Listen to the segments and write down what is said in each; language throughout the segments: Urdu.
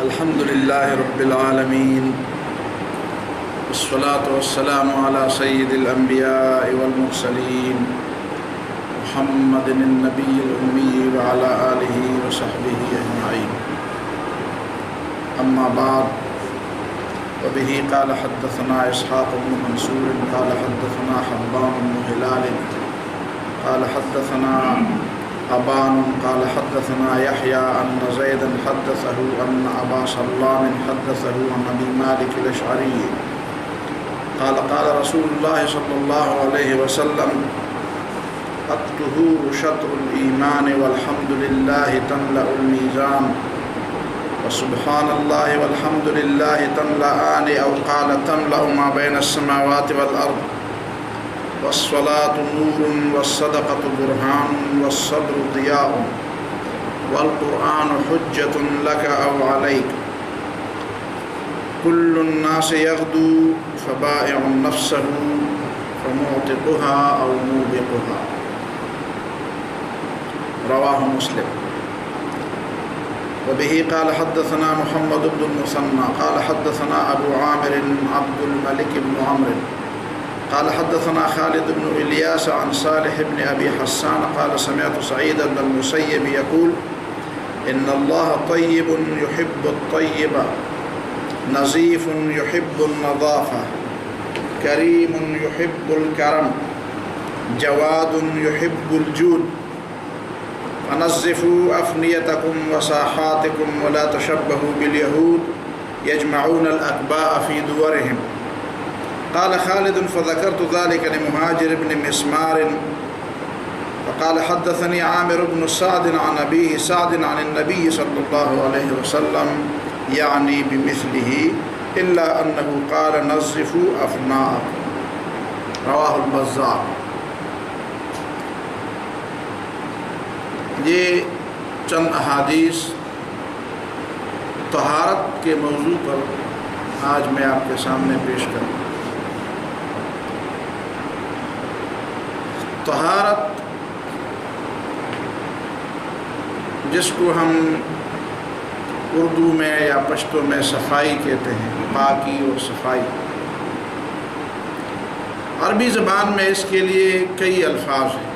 الحمد لله رب العالمين والصلاة والسلام على سيد الأنبياء والمرسلين محمد النبي الأمي وعلى آله وصحبه أجمعين. أما بعد، وبه قال حدثنا إسحاق بن منصور قال حدثنا حبان بن هلال قال حدثنا أبان قال حدثنا يحيى أن زيدا حدثه أن أبا سلام حدثه عن أبي مالك الأشعري قال قال رسول الله صلى الله عليه وسلم: الطهور شطر الإيمان والحمد لله تملأ الميزان وسبحان الله والحمد لله تملأان أو قال تملأ ما بين السماوات والأرض والصلاة نور والصدقة برهان والصبر ضياء والقرآن حجة لك أو عليك كل الناس يغدو فبائع نفسه فمعتقها أو موبقها. رواه مسلم. وبه قال حدثنا محمد بن المثنى قال حدثنا أبو عامر عبد الملك بن عمرو قال حدثنا خالد بن إلياس عن صالح بن أبي حسان قال سمعت سعيد بن المسيب يقول: إن الله طيب يحب الطيب نظيف يحب النظافة كريم يحب الكرم جواد يحب الجود فنظفوا أفنيتكم وساحاتكم ولا تشبهوا باليهود يجمعون الأكباء في دورهم. قال خالد: فذكرت ذلك لمهاجر بن مسمار فقال حدثني عامر بن سعد عن أبيه سعد عن النبي صلى الله عليه وسلم يعني بمثله إلا أنه قال نظفوا أفناءكم. رواه البزار. یہ چند احادیث طہارت کے موضوع پر آج میں آپ کے سامنے پیش کروں. طہارت جس کو ہم اردو میں یا پشتو میں صفائی کہتے ہیں، پاکی اور صفائی. عربی زبان میں اس کے لیے کئی الفاظ ہیں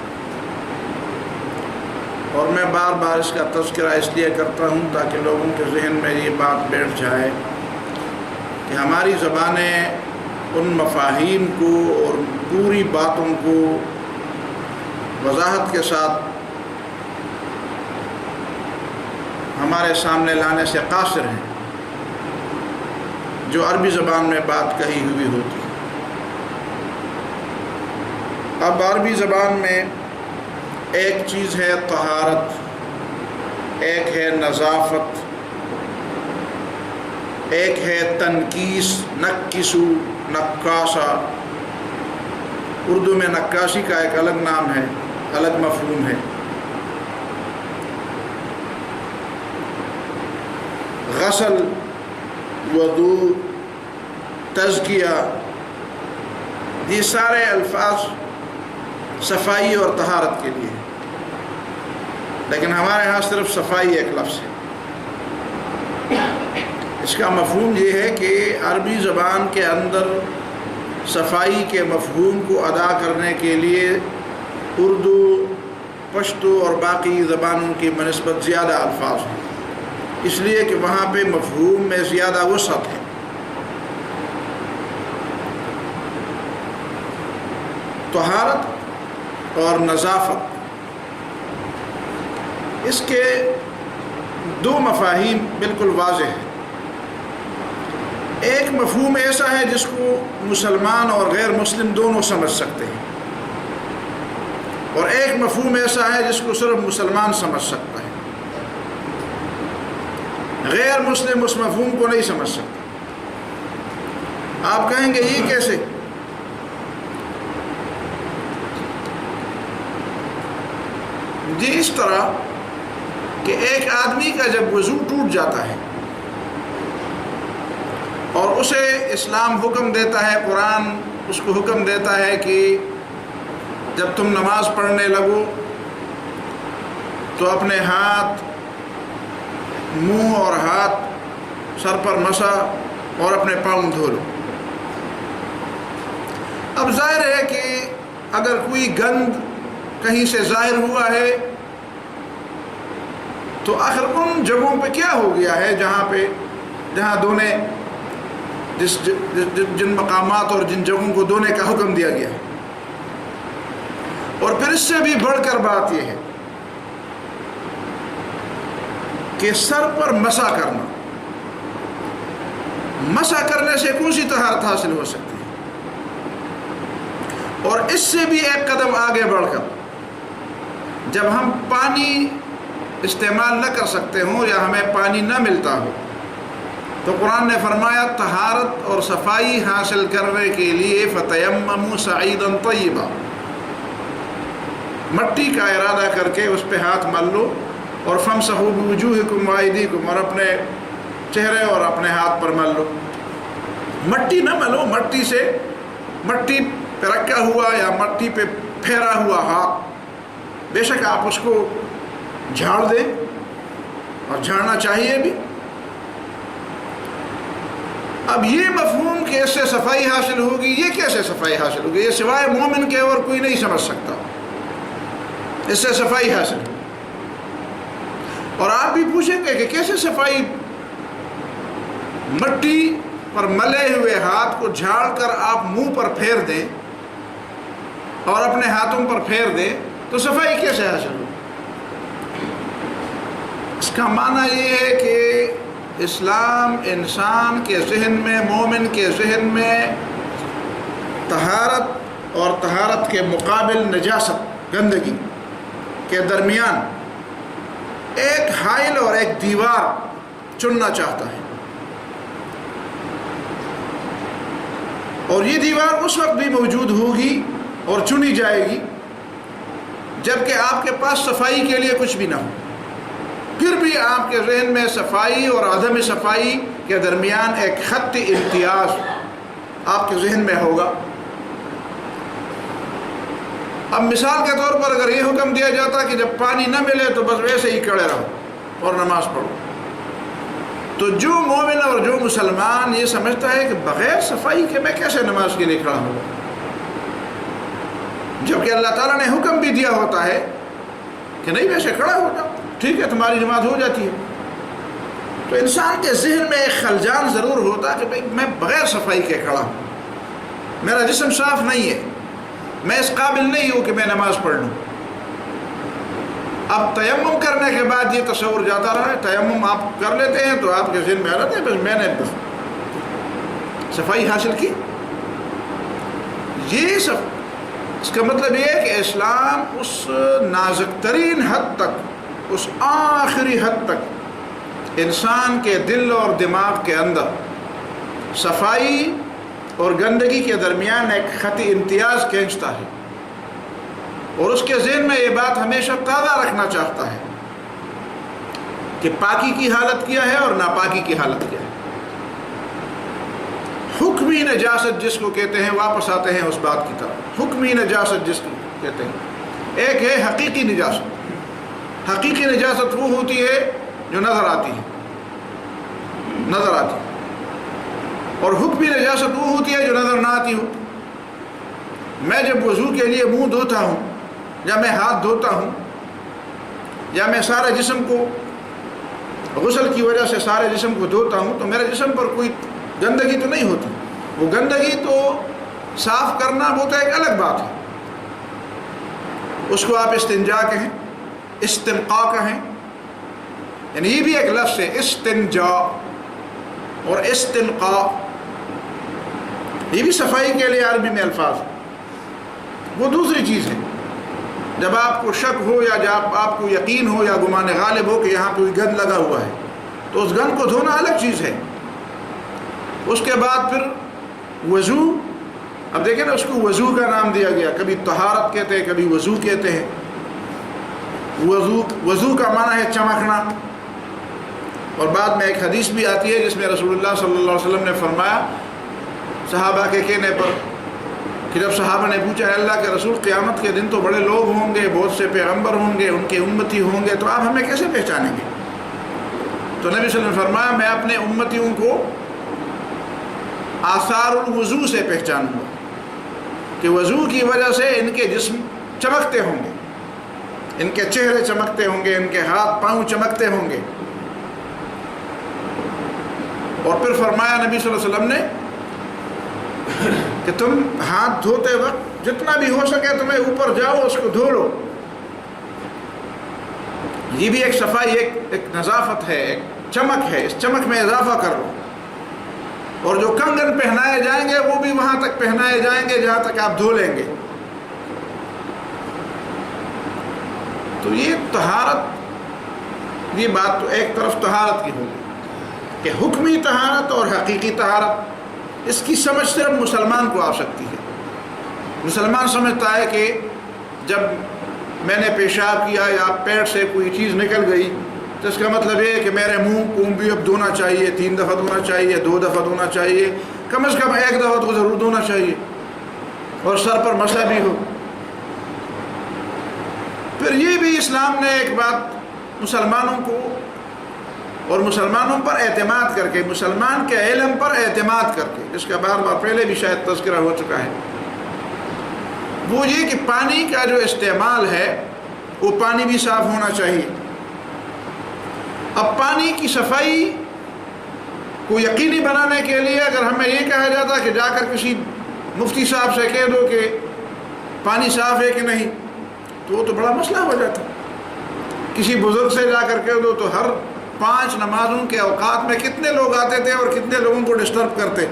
اور میں بار بار اس کا تذکرہ اس لیے کرتا ہوں تاکہ لوگوں کے ذہن میں یہ بات بیٹھ جائے کہ ہماری زبانیں ان مفاہیم کو اور پوری باتوں کو وضاحت کے ساتھ ہمارے سامنے لانے سے قاصر ہیں جو عربی زبان میں بات کہی ہوئی ہوتی ہے. اب عربی زبان میں ایک چیز ہے طہارت، ایک ہے نظافت، ایک ہے تنکیس، نکسو، نقاشہ. اردو میں نقاشی کا ایک الگ نام ہے، الگ مفہوم ہے. غسل، وضوء، تزکیہ، یہ سارے الفاظ صفائی اور طہارت کے لیے، لیکن ہمارے ہاں صرف صفائی ایک لفظ ہے. اس کا مفہوم یہ ہے کہ عربی زبان کے اندر صفائی کے مفہوم کو ادا کرنے کے لیے اردو، پشتو اور باقی زبانوں کی بنسبت زیادہ الفاظ ہیں، اس لیے کہ وہاں پہ مفہوم میں زیادہ وسعت ہے. طہارت اور نظافت، اس کے دو مفاہیم بالکل واضح ہیں. ایک مفہوم ایسا ہے جس کو مسلمان اور غیر مسلم دونوں سمجھ سکتے ہیں، اور ایک مفہوم ایسا ہے جس کو صرف مسلمان سمجھ سکتا ہے. غیر مسلم اس مفہوم کو نہیں سمجھ سکتا. آپ کہیں گے یہ کیسے؟ جی اس طرح کہ ایک آدمی کا جب وضو ٹوٹ جاتا ہے اور اسے اسلام حکم دیتا ہے، قرآن اس کو حکم دیتا ہے کہ جب تم نماز پڑھنے لگو تو اپنے ہاتھ، منہ اور ہاتھ سر پر مسا اور اپنے پاؤں دھو لو۔ اب ظاہر ہے کہ اگر کوئی گند کہیں سے ظاہر ہوا ہے تو آخر ان جگہوں پہ کیا ہو گیا ہے جہاں دھونے جن مقامات اور جن جگہوں کو دھونے کا حکم دیا گیا ہے۔ اور پھر اس سے بھی بڑھ کر بات یہ ہے کہ سر پر مسا کرنا، مسا کرنے سے کون سی طہارت حاصل ہو سکتی ہے؟ اور اس سے بھی ایک قدم آگے بڑھ کر جب ہم پانی استعمال نہ کر سکتے ہوں یا ہمیں پانی نہ ملتا ہو تو قرآن نے فرمایا طہارت اور صفائی حاصل کرنے کے لیے فَتَيَمَّمُوا صَعِيدًا طَيِّبًا، مٹی کا ارادہ کر کے اس پہ ہاتھ مل لو، اور فَامْسَحُوا بِوُجُوهِكُمْ وَأَيْدِيكُمْ، اور اپنے چہرے اور اپنے ہاتھ پر مل لو۔ مٹی نہ ملو، مٹی پہ رکھا ہوا یا مٹی پہ پھیرا ہوا ہاتھ، بے شک آپ اس کو جھاڑ دیں اور جھاڑنا چاہیے بھی۔ اب یہ مفہوم کہ اس سے صفائی حاصل ہوگی، یہ کیسے صفائی حاصل ہوگی؟ یہ سوائے مومن کے اور کوئی نہیں سمجھ سکتا اس سے صفائی حاصل ہوگی۔ اور آپ بھی پوچھیں گے کہ کیسے صفائی؟ مٹی پر ملے ہوئے ہاتھ کو جھاڑ کر آپ منہ پر پھیر دیں اور اپنے ہاتھوں پر پھیر دیں تو صفائی کیسے حاصل ہوگی؟ اس کا معنی یہ ہے کہ اسلام انسان کے ذہن میں، مومن کے ذہن میں طہارت اور طہارت کے مقابل نجاست، گندگی کے درمیان ایک حائل اور ایک دیوار چننا چاہتا ہے۔ اور یہ دیوار اس وقت بھی موجود ہوگی اور چنی جائے گی جبکہ آپ کے پاس صفائی کے لیے کچھ بھی نہ ہو۔ پھر بھی آپ کے ذہن میں صفائی اور عدم صفائی کے درمیان ایک خط امتیاز آپ کے ذہن میں ہوگا۔ اب مثال کے طور پر اگر یہ حکم دیا جاتا کہ جب پانی نہ ملے تو بس ویسے ہی کھڑے رہو اور نماز پڑھو، تو جو مومن اور جو مسلمان یہ سمجھتا ہے کہ بغیر صفائی کے میں کیسے نماز کے لیے کھڑا ہوں، جبکہ اللہ تعالیٰ نے حکم بھی دیا ہوتا ہے کہ نہیں ویسے کھڑا ہو جاؤ، ٹھیک ہے تمہاری نماز ہو جاتی ہے۔ تو انسان کے ذہن میں ایک خلجان ضرور ہوتا کہ بھئی میں بغیر صفائی کے کھڑا ہوں، میرا جسم صاف نہیں ہے، میں اس قابل نہیں ہوں کہ میں نماز پڑھ لوں۔ اب تیمم کرنے کے بعد یہ تصور جاتا رہا ہے، تیمم آپ کر لیتے ہیں تو آپ کے ذہن میں آ جاتا ہے بس میں نے صفائی حاصل کی۔ یہ سب اس کا مطلب یہ ہے کہ اسلام اس نازک ترین حد تک، اس آخری حد تک انسان کے دل اور دماغ کے اندر صفائی اور گندگی کے درمیان ایک خط امتیاز کھینچتا ہے، اور اس کے ذہن میں یہ بات ہمیشہ تازہ رکھنا چاہتا ہے کہ پاکی کی حالت کیا ہے اور ناپاکی کی حالت کیا ہے۔ حکمی نجاست جس کو کہتے ہیں، واپس آتے ہیں اس بات کی طرف، حکمی نجاست جس کو کہتے ہیں، ایک ہے حقیقی نجاست۔ حقیقی نجاست وہ ہوتی ہے جو نظر آتی ہے، اور حکمی نجاست وہ ہوتی ہے جو نظر نہ آتی ہو۔ میں جب وضو کے لیے منہ دھوتا ہوں یا میں ہاتھ دھوتا ہوں یا میں سارے جسم کو غسل کی وجہ سے سارے جسم کو دھوتا ہوں تو میرے جسم پر کوئی گندگی تو نہیں ہوتی۔ وہ گندگی تو صاف کرنا وہ تو ایک الگ بات ہے، اس کو آپ استنجا کہیں، استنقاء کہیں، یعنی یہ بھی ایک لفظ ہے، استنجا اور استنقاء، یہ بھی صفائی کے لیے عربی میں الفاظ ہیں۔ وہ دوسری چیز ہے، جب آپ کو شک ہو یا جب آپ کو یقین ہو یا گمان غالب ہو کہ یہاں کوئی گند لگا ہوا ہے تو اس گند کو دھونا الگ چیز ہے۔ اس کے بعد پھر وضو، اب دیکھیں نا اس کو وضو کا نام دیا گیا، کبھی طہارت کہتے ہیں کبھی وضو کہتے ہیں۔ وضو کا معنی ہے چمکنا، اور بعد میں ایک حدیث بھی آتی ہے جس میں رسول اللہ صلی اللہ علیہ وسلم نے فرمایا صحابہ کے کہنے پر کہ جب صحابہ نے پوچھا ہے اللہ کے رسول قیامت کے دن تو بڑے لوگ ہوں گے، بہت سے پیغمبر ہوں گے، ان کے امتی ہوں گے، تو آپ ہمیں کیسے پہچانیں گے؟ تو نبی صلی اللہ علیہ وسلم نے فرمایا میں اپنے امتیوں کو آثار الوضو سے پہچانوں گا کہ وضو کی وجہ سے ان کے جسم چمکتے ہوں گے، ان کے چہرے چمکتے ہوں گے، ان کے ہاتھ پاؤں چمکتے ہوں گے۔ اور پھر فرمایا نبی صلی اللہ علیہ وسلم نے کہ تم ہاتھ دھوتے وقت جتنا بھی ہو سکے تمہیں اوپر جاؤ اس کو دھو لو، یہ بھی ایک صفائی، ایک نظافت ہے، ایک چمک ہے، اس چمک میں اضافہ کر لو۔ اور جو کنگن پہنائے جائیں گے وہ بھی وہاں تک پہنائے جائیں گے جہاں تک آپ دھو لیں گے۔ تو یہ طہارت، یہ بات تو ایک طرف طہارت کی ہوگی کہ حکمی طہارت اور حقیقی طہارت، اس کی سمجھ صرف مسلمان کو آ سکتی ہے۔ مسلمان سمجھتا ہے کہ جب میں نے پیشاب کیا یا پیٹ سے کوئی چیز نکل گئی تو اس کا مطلب یہ ہے کہ میرے منہ کو بھی اب دھونا چاہیے، 3 دفعہ دھونا چاہیے، 2 دفعہ دھونا چاہیے، کم از کم 1 دفعہ تو ضرور دھونا چاہیے، اور سر پر مسئلہ بھی ہو۔ پھر یہ بھی اسلام نے ایک بات مسلمانوں کو اور مسلمانوں پر اعتماد کر کے، مسلمان کے علم پر اعتماد کر کے، جس کا بار بار پہلے بھی شاید تذکرہ ہو چکا ہے، وہ یہ کہ پانی کا جو استعمال ہے وہ پانی بھی صاف ہونا چاہیے۔ اب پانی کی صفائی کو یقینی بنانے کے لیے اگر ہمیں یہ کہا جاتا کہ جا کر کسی مفتی صاحب سے کہہ دو کہ پانی صاف ہے کہ نہیں، تو وہ تو بڑا مسئلہ ہو جاتا۔ کسی بزرگ سے جا کر کہہ دو تو ہر 5 نمازوں کے اوقات میں کتنے لوگ آتے تھے اور کتنے لوگوں کو ڈسٹرب کرتے۔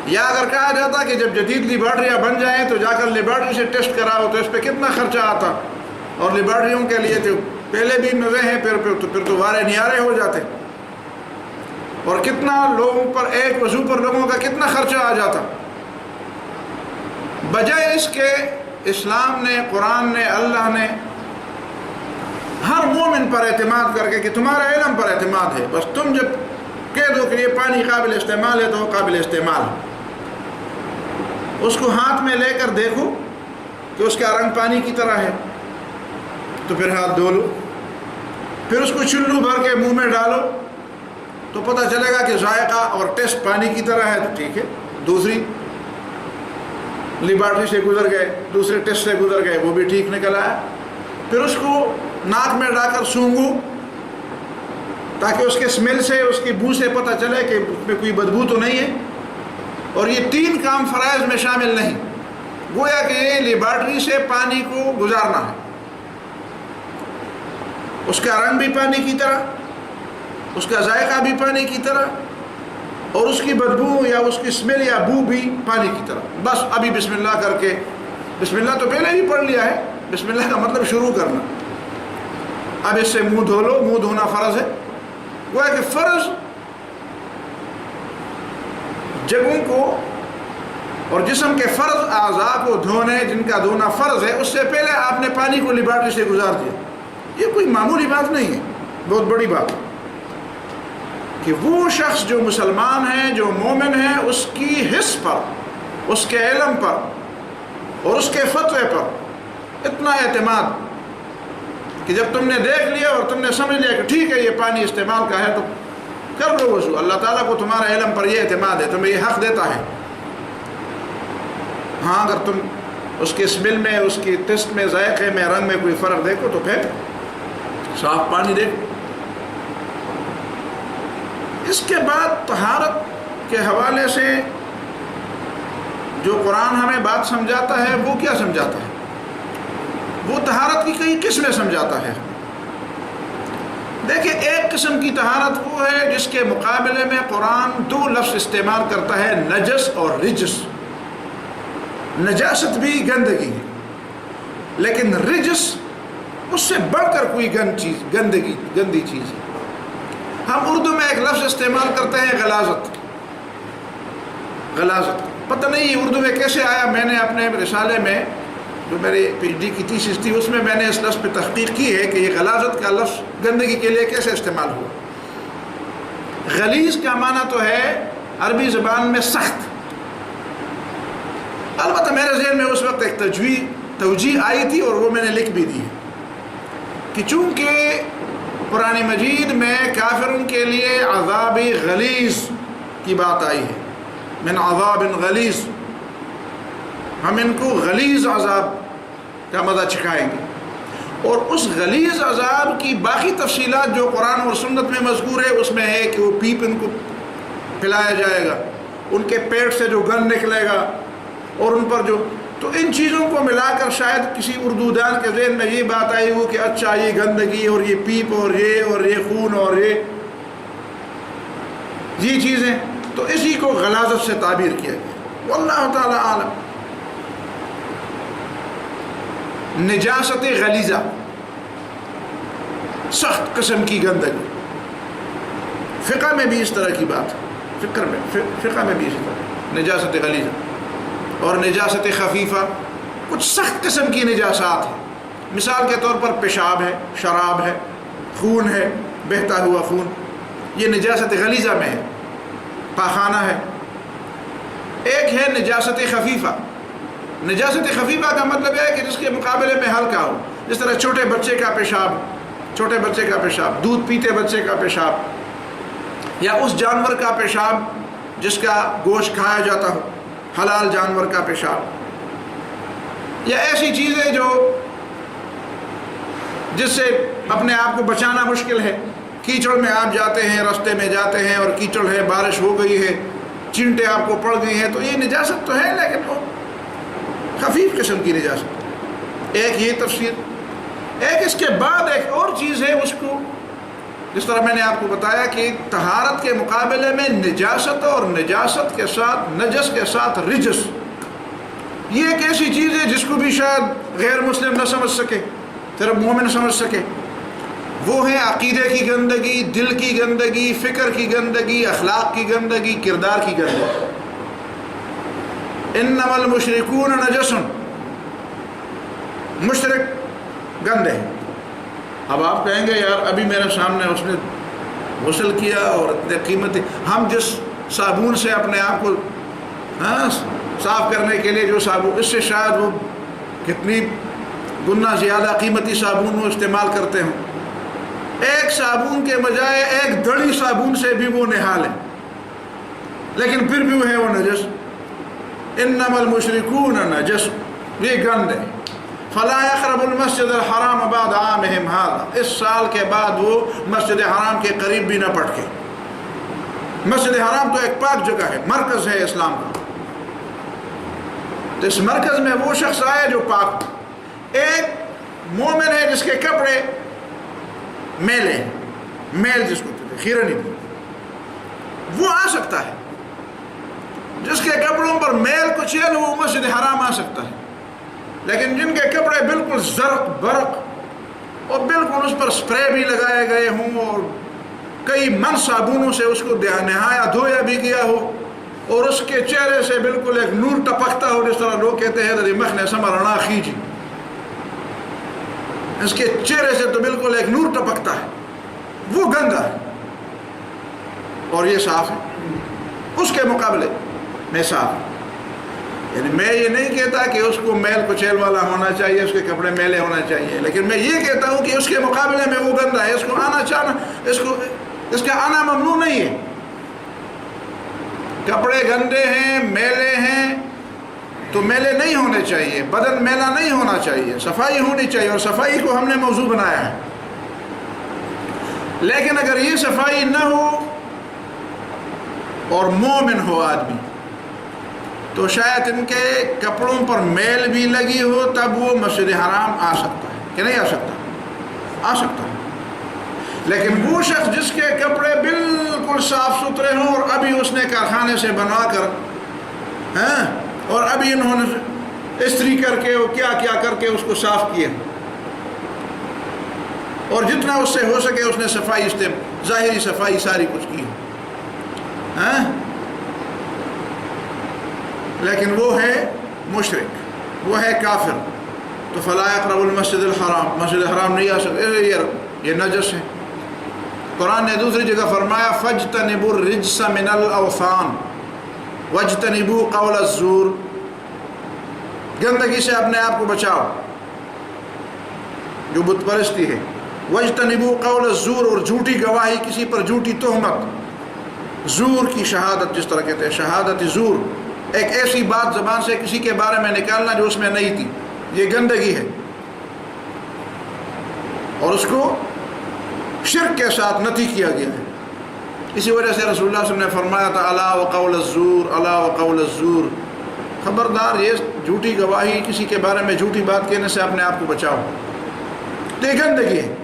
یا اگر کہا جاتا کہ جب جدید لیبارٹریاں بن جائیں تو جا کر لیبارٹری سے ٹیسٹ کراؤ تو اس پہ کتنا خرچہ آتا، اور لیبارٹریوں کے لیے تو پہلے بھی مزے ہیں، پھر تو وارے نیارے ہو جاتے، اور کتنا لوگوں پر ایک وضو پر لوگوں کا کتنا خرچہ آ جاتا۔ بجائے اس کے اسلام نے، قرآن نے، اللہ نے ہر مومن پر اعتماد کر کے کہ تمہارا علم پر اعتماد ہے، بس تم جب کہہ دو کہ یہ پانی قابل استعمال ہے تو وہ قابل استعمال ہے۔ اس کو ہاتھ میں لے کر دیکھو کہ اس کا رنگ پانی کی طرح ہے تو پھر ہاتھ دھو لو، پھر اس کو چلو بھر کے منہ میں ڈالو تو پتہ چلے گا کہ ذائقہ اور ٹیسٹ پانی کی طرح ہے تو ٹھیک ہے۔ دوسری لیبارٹری سے گزر گئے، دوسرے ٹیسٹ سے گزر گئے، وہ بھی ٹھیک نکل آیا، پھر اس کو ناک میں ڈال کر سونگو تاکہ اس کے اسمیل سے، اس کی بو سے پتہ چلے کہ اس میں کوئی بدبو تو نہیں ہے۔ اور یہ 3 کام فرائض میں شامل نہیں، گویا کہ یہ لیبارٹری سے پانی کو گزارنا ہے، اس کا رنگ بھی پانی کی طرح، اس کا ذائقہ بھی پانی کی طرح، اور اس کی بدبو یا اس کی اسمیل یا بو بھی پانی کی طرح۔ بس ابھی بسم اللہ کر کے، بسم اللہ تو پہلے ہی پڑھ لیا ہے، بسم اللہ کا مطلب شروع کرنا، اب اس سے منہ دھو لو، منہ دھونا فرض ہے۔ گویا کہ فرض جگہوں کو اور جسم کے فرض اعضاء کو دھونے، جن کا دھونا فرض ہے، اس سے پہلے آپ نے پانی کو لیبارٹری سے گزار دیا۔ یہ کوئی معمولی بات نہیں ہے، بہت بڑی بات کہ وہ شخص جو مسلمان ہے، جو مومن ہے، اس کی حس پر، اس کے علم پر اور اس کے فتوے پر اتنا اعتماد کہ جب تم نے دیکھ لیا اور تم نے سمجھ لیا کہ ٹھیک ہے یہ پانی استعمال کا ہے تو کر لو وضو۔ اللہ تعالیٰ کو تمہارا علم پر یہ اعتماد ہے، تمہیں یہ حق دیتا ہے۔ ہاں اگر تم اس کے اسمیل میں، اس کی ٹیسٹ میں، ذائقے میں، رنگ میں کوئی فرق دیکھو تو پھر صاف پانی دیکھو۔ اس کے بعد طہارت کے حوالے سے جو قرآن ہمیں بات سمجھاتا ہے وہ کیا سمجھاتا ہے؟ وہ طہارت کی کئی قسمیں سمجھاتا ہے۔ دیکھیں، ایک قسم کی طہارت وہ ہے جس کے مقابلے میں قرآن 2 لفظ استعمال کرتا ہے، نجس اور رجس۔ نجاست بھی گندگی ہے، لیکن رجس اس سے بڑھ کر کوئی گندی چیز ہے۔ ہم اردو میں ایک لفظ استعمال کرتے ہیں، غلاظت۔ پتہ نہیں یہ اردو میں کیسے آیا۔ میں نے اپنے رسالے میں جو میری PhD کی تھیسس تھی اس میں نے اس لفظ پہ تحقیق کی ہے کہ یہ غلاظت کا لفظ گندگی کے لیے کیسے استعمال ہوا۔ غلیظ کا معنی تو ہے عربی زبان میں سخت۔ البتہ میرے ذہن میں اس وقت ایک توجیہ آئی تھی اور وہ میں نے لکھ بھی دی ہے کہ چونکہ قرآن مجید میں کافروں کے لیے عذاب غلیظ کی بات آئی ہے، من عذاب غلیظ، ہم ان کو غلیظ عذاب کا مزہ چکھائیں گے۔ اور اس غلیظ عذاب کی باقی تفصیلات جو قرآن اور سنت میں مذکور ہے، اس میں ہے کہ وہ پیپ ان کو پلایا جائے گا، ان کے پیٹ سے جو گند نکلے گا، اور ان پر جو، تو ان چیزوں کو ملا کر شاید کسی اردو دان کے ذہن میں یہ بات آئی ہو کہ اچھا یہ گندگی اور یہ پیپ اور یہ خون اور یہ چیزیں، تو اسی کو غلاظت سے تعبیر کیا گیا۔ واللہ تعالی عالم۔ نجاست غلیظہ، سخت قسم کی گندگی، فقہ میں بھی اس طرح کی بات ہے، فقہ میں بھی اسی طرح نجاست غلیظہ اور نجاست خفیفہ، کچھ سخت قسم کی نجاسات ہیں۔ مثال کے طور پر پیشاب ہے، شراب ہے، خون ہے، بہتا ہوا خون، یہ نجاست غلیظہ میں ہے، پاخانہ ہے۔ ایک ہے نجاست خفیفہ۔ نجاست خفیفہ کا مطلب ہے کہ جس کے مقابلے میں ہلکا ہو، جس طرح چھوٹے بچے کا پیشاب، دودھ پیتے بچے کا پیشاب، یا اس جانور کا پیشاب جس کا گوشت کھایا جاتا ہو، حلال جانور کا پیشاب، یا ایسی چیزیں جس سے اپنے آپ کو بچانا مشکل ہے۔ کیچڑ میں آپ جاتے ہیں، راستے میں جاتے ہیں اور کیچڑ ہے، بارش ہو گئی ہے، چینٹیں آپ کو پڑ گئی ہیں، تو یہ نجاست تو ہے لیکن وہ خفیف قسم کی نجاست۔ ایک یہ تفسیر۔ ایک اس کے بعد ایک اور چیز ہے، اس کو جس طرح میں نے آپ کو بتایا کہ طہارت کے مقابلے میں نجاست اور نجاست کے ساتھ، نجس کے ساتھ رجس، یہ ایک ایسی چیز ہے جس کو بھی شاید غیر مسلم نہ سمجھ سکے، صرف مومن سمجھ سکے۔ وہ ہے عقیدے کی گندگی، دل کی گندگی، فکر کی گندگی، اخلاق کی گندگی، کردار کی گندگی۔ انما المشرکون نجس، مشرک گندے ہیں۔ اب آپ کہیں گے یار ابھی میرے سامنے اس نے غسل کیا اور اتنے قیمتی، ہم جس صابن سے اپنے آپ کو صاف کرنے کے لیے جو صابن، اس سے شاید وہ کتنی گنا زیادہ قیمتی صابن وہ استعمال کرتے ہوں، ایک صابن کے بجائے ایک دڑی صابن سے بھی وہ نہا لیں، لیکن پھر بھی وہ ہے وہ نجس۔ انما المشرکون نجس، یہ گند ہے۔ فلا يقرب المسجد الحرام بعد عامهم هذا، اس سال کے بعد وہ مسجد حرام کے قریب بھی نہ پٹکے۔ مسجد حرام تو ایک پاک جگہ ہے، مرکز ہے اسلام کا، تو اس مرکز میں وہ شخص آئے جو پاک۔ ایک مومن ہے جس کے کپڑے میلے، میل جس کو کہتے ہیں، خیرنی، وہ آ سکتا ہے۔ جس کے کپڑوں پر میل کچیل ہو وہ مسجد حرام آ سکتا ہے، لیکن جن کے کپڑے بالکل زرق برق اور بالکل اس پر سپرے بھی لگائے گئے ہوں اور کئی من صابنوں سے اس کو نہایا دھویا بھی گیا ہو اور اس کے چہرے سے بالکل ایک نور ٹپکتا ہو، جس طرح لوگ کہتے ہیں مخن سمرنا خیجی، اس کے چہرے سے تو بالکل ایک نور ٹپکتا ہے، وہ گندا ہے اور یہ صاف ہے، اس کے مقابلے میں صاف ہے۔ یعنی میں یہ نہیں کہتا کہ اس کو میل کچیل والا ہونا چاہیے، اس کے کپڑے میلے ہونا چاہیے، لیکن میں یہ کہتا ہوں کہ اس کے مقابلے میں وہ گندا ہے، اس کو آنا چاہنا، اس کا آنا ممنوع نہیں ہے۔ کپڑے گندے ہیں، میلے ہیں تو میلے نہیں ہونے چاہیے، بدن میلا نہیں ہونا چاہیے، صفائی ہونی چاہیے، اور صفائی کو ہم نے موضوع بنایا ہے۔ لیکن اگر یہ صفائی نہ ہو اور مومن ہو آدمی، تو شاید ان کے کپڑوں پر میل بھی لگی ہو، تب وہ مسجد حرام آ سکتا ہے کہ نہیں آ سکتا؟ آ سکتا ہے۔ لیکن وہ شخص جس کے کپڑے بالکل صاف ستھرے ہوں اور ابھی اس نے کارخانے سے بنوا کر اور ابھی انہوں نے استری کر کے اور کیا کر کے اس کو صاف کیا، اور جتنا اس سے ہو سکے اس نے صفائی ظاہری صفائی ساری کچھ کی، لیکن وہ ہے مشرک، وہ ہے کافر، تو فلا يقرب المسجد الحرام، مسجد حرام نہیں آ سکتے، یہ نجس ہے۔ قرآن نے دوسری جگہ فرمایا فاجتنبوا الرجس من الاوثان واجتنبوا قول الزور، گندگی سے اپنے آپ کو بچاؤ جو بت پرستی ہے، وَاجْتَنِبُوا قَوْلَ الزُّورِ، اور جھوٹی گواہی، کسی پر جھوٹی تہمت، زور کی شہادت جس طرح کہتے ہیں، شہادت زور، ایک ایسی بات زبان سے کسی کے بارے میں نکالنا جو اس میں نہیں تھی، یہ گندگی ہے، اور اس کو شرک کے ساتھ نتی کیا گیا ہے۔ اسی وجہ سے رسول اللہ صلی اللہ علیہ وسلم نے فرمایا تھا الا وقول الزور، الا وقول الزور، خبردار یہ جھوٹی گواہی، کسی کے بارے میں جھوٹی بات کہنے سے اپنے آپ کو بچاؤ، تو یہ گندگی ہے۔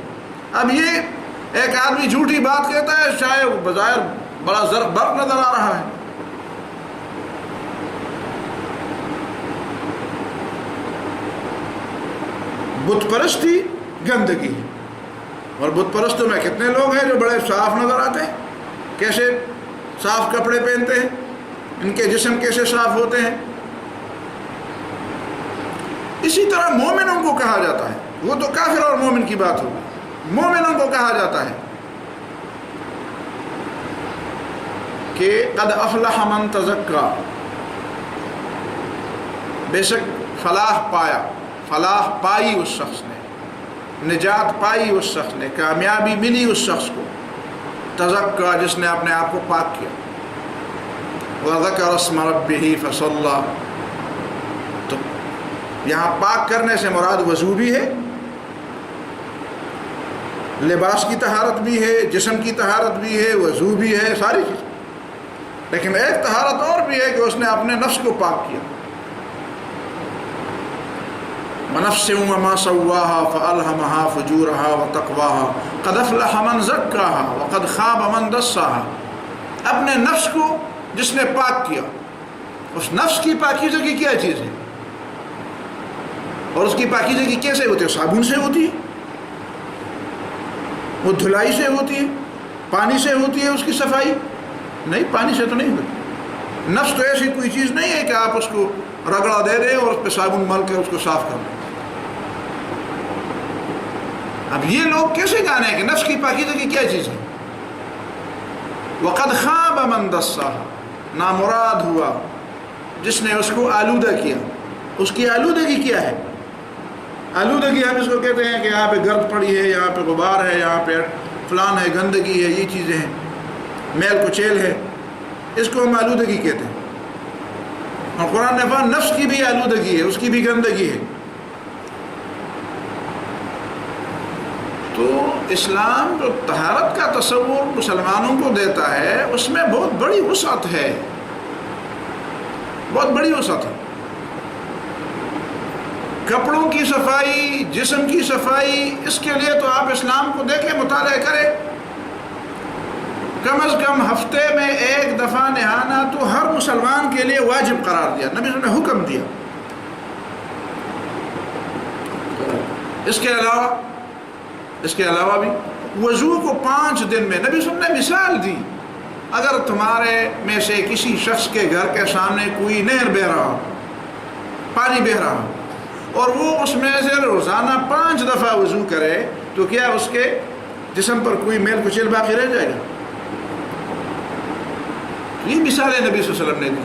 اب یہ ایک آدمی جھوٹی بات کہتا ہے، چاہے بظاہر بڑا برق نظر آ رہا ہے، بت پرستی گندگی ہے، اور بت پرستوں میں کتنے لوگ ہیں جو بڑے صاف نظر آتے ہیں، کیسے صاف کپڑے پہنتے ہیں، ان کے جسم کیسے صاف ہوتے ہیں۔ اسی طرح مومنوں کو کہا جاتا ہے، وہ تو کافر اور مومن کی بات ہوگی، مومنوں کو کہا جاتا ہے کہ قد افلح من تزکا، بے شک فلاح پایا، فلاح پائی اس شخص نے، نجات پائی اس شخص نے، کامیابی ملی اس شخص کو، تزکا جس نے اپنے آپ کو پاک کیا، وذکر اسم ربہ فصلی، تو یہاں پاک کرنے سے مراد وضو بھی ہے، لباس کی طہارت بھی ہے، جسم کی طہارت بھی ہے، وضو بھی ہے، ساری چیز، لیکن ایک طہارت اور بھی ہے کہ اس نے اپنے نفس کو پاک کیا، وَنَفْسٍ وَمَا سَوَّاهَا فَأَلْهَمَهَا فُجُورَهَا وَتَقْوَاهَا قَدْ أَفْلَحَ مَنْ زَكَّاهَا وَقَدْ خَابَ مَنْ دَسَّاهَا، اپنے نفس کو جس نے پاک کیا، اس نفس کی پاکیزگی کیا چیز ہے، اور اس کی پاکیزگی کیسے ہوتی ہے؟ صابن سے ہوتی ہے، وہ دھلائی سے ہوتی ہے، پانی سے ہوتی ہے اس کی صفائی؟ نہیں، پانی سے تو نہیں ہوتی۔ نفس تو ایسی کوئی چیز نہیں ہے کہ آپ اس کو رگڑا دے دیں اور اس پہ صابن مل کے اس کو صاف کر دیں۔ اب یہ لوگ کیسے جانے کہ نفس کی پاکیزگی کیا چیز ہے؟ وَقَدْ خَابَ مَنْ دَسَّاهَا، نامراد ہوا جس نے اس کو آلودہ کیا۔ اس کی آلودگی کیا ہے؟ آلودگی ہم اس کو کہتے ہیں کہ یہاں پہ گرد پڑی ہے، یہاں پہ غبار ہے، یہاں پہ فلان ہے، گندگی ہے، یہ چیزیں ہیں، میل کچیل ہے، اس کو ہم آلودگی کہتے ہیں۔ اور قرآن نے فرمایا نفس کی بھی آلودگی ہے، اس کی بھی گندگی ہے۔ تو اسلام جو طہارت کا تصور مسلمانوں کو دیتا ہے، اس میں بہت بڑی وسعت ہے، بہت بڑی وسعت ہے۔ کپڑوں کی صفائی، جسم کی صفائی، اس کے لیے تو آپ اسلام کو دیکھیں، مطالعہ کریں، کم از کم ہفتے میں ایک دفعہ نہانا تو ہر مسلمان کے لیے واجب قرار دیا، نبی صلی اللہ علیہ وسلم نے حکم دیا۔ اس کے علاوہ بھی وضو کو 5 دن میں، نبی صلی اللہ علیہ وسلم نے مثال دی، اگر تمہارے میں سے کسی شخص کے گھر کے سامنے کوئی نہر بہہ رہا ہو، پانی بہہ رہا ہو، اور وہ اس میں سے روزانہ 5 دفعہ وضو کرے، تو کیا اس کے جسم پر کوئی میل کچیل باقی رہ جائے گا؟ یہ مثالیں نبی صلی اللہ علیہ وسلم نے دی۔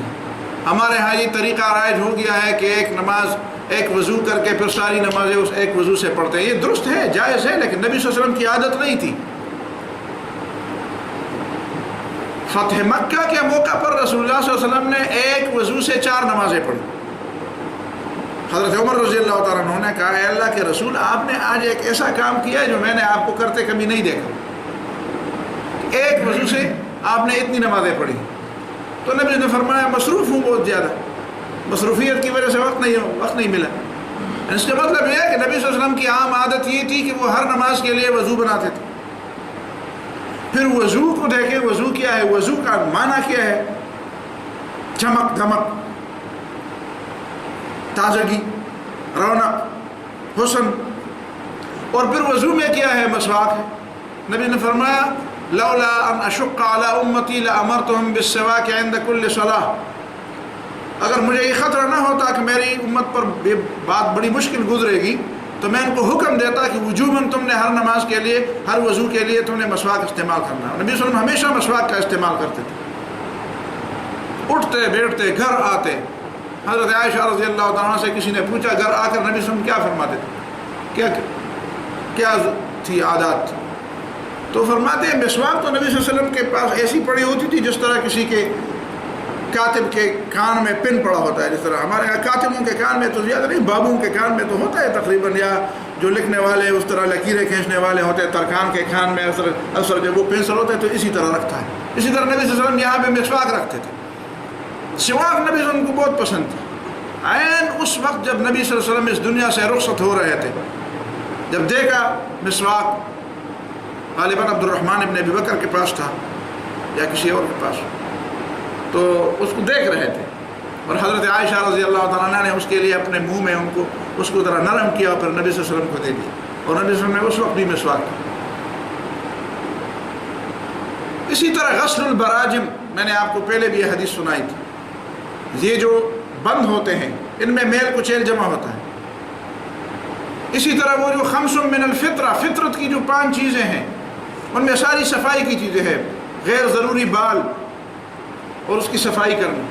ہمارے ہاں یہ طریقہ رائج ہو گیا ہے کہ ایک نماز ایک وضو کر کے پھر ساری نمازیں اس ایک وضو سے پڑھتے ہیں، یہ درست ہے، جائز ہے، لیکن نبی صلی اللہ علیہ وسلم کی عادت نہیں تھی۔ فتح مکہ کے موقع پر رسول اللہ صلی اللہ علیہ وسلم نے ایک وضو سے 4 نمازیں پڑھی۔ حضرت عمر رضی اللہ تعالیٰ عنہ نے کہا، اے اللہ کے رسول، آپ نے آج ایک ایسا کام کیا ہے جو میں نے آپ کو کرتے کبھی نہیں دیکھا، ایک وضو سے آپ نے اتنی نمازیں پڑھی۔ تو نبی نے فرمایا مصروف ہوں بہت زیادہ، مصروفیت کی وجہ سے وقت نہیں ملا۔ اس کا مطلب یہ ہے کہ نبی صلی اللہ علیہ وسلم کی عام عادت یہ تھی کہ وہ ہر نماز کے لیے وضو بناتے تھے۔ پھر وضو کو دیکھیں، وضو کیا ہے؟ وضو کا معنی کیا ہے؟ چمک دمک، تازگی، رونق، حسن۔ اور پھر وضو میں کیا ہے؟ مسواک ہے۔ نبی نے فرمایا لولا ان اشق علی امتی لامرتهم بالسواک عند كل صلاۃ، اگر مجھے یہ خطرہ نہ ہوتا کہ میری امت پر بات بڑی مشکل گزرے گی تو میں ان کو حکم دیتا کہ وجوباً تم نے ہر نماز کے لیے، ہر وضو کے لیے تم نے مسواک استعمال کرنا ہے۔ نبی صلی اللہ علیہ وسلم ہمیشہ مسواک کا استعمال کرتے تھے، اٹھتے بیٹھتے گھر آتے۔ حضرت عائشہ رضی اللہ عنہا سے کسی نے پوچھا گھر آ کر نبی صلی اللہ علیہ وسلم کیا فرماتے تھے، کیا تھی عادات. تو فرماتے ہیں مسواک تو نبی صلی اللہ علیہ وسلم کے پاس ایسی پڑی ہوتی تھی جس طرح کسی کے کاتب کے کان میں پن پڑا ہوتا ہے. جس طرح ہمارے یہاں کاتبوں کے کان میں تو زیادہ نہیں، بابوں کے کان میں تو ہوتا ہے تقریباً، یا جو لکھنے والے اس طرح لکیریں کھینچنے والے ہوتے ہیں ترکان کے کان میں اکثر جب وہ پنسل ہوتا ہے تو اسی طرح رکھتا ہے. اسی طرح نبی صلی اللہ علیہ وسلم یہاں پہ مسواک رکھتے تھے. سواک نبی صلی اللہ علیہ وسلم کو بہت پسند تھی. عین اس وقت جب نبی صلی اللہ علیہ وسلم اس دنیا سے رخصت ہو رہے تھے، جب دیکھا مسواک غالباً عبد الرحمن ابن ابی بکر کے پاس تھا یا کسی اور کے پاس، تو اس کو دیکھ رہے تھے، اور حضرت عائشہ رضی اللہ تعالیٰ عنہ نے اس کے لیے اپنے منہ میں اس کو ذرا نرم کیا اور پھر نبی صلی اللہ علیہ وسلم کو دے دیا، اور نبی صلی اللہ علیہ وسلم نے اس وقت بھی مسواک کیا. اسی طرح غسل البراجم، میں نے آپ کو پہلے بھی یہ حدیث سنائی تھی، یہ جو بند ہوتے ہیں ان میں میل کچیل جمع ہوتا ہے. اسی طرح وہ جو خمس من الفطرہ، فطرت کی جو 5 چیزیں ہیں ان میں ساری صفائی کی چیزیں ہیں، غیر ضروری بال اور اس کی صفائی کرنا.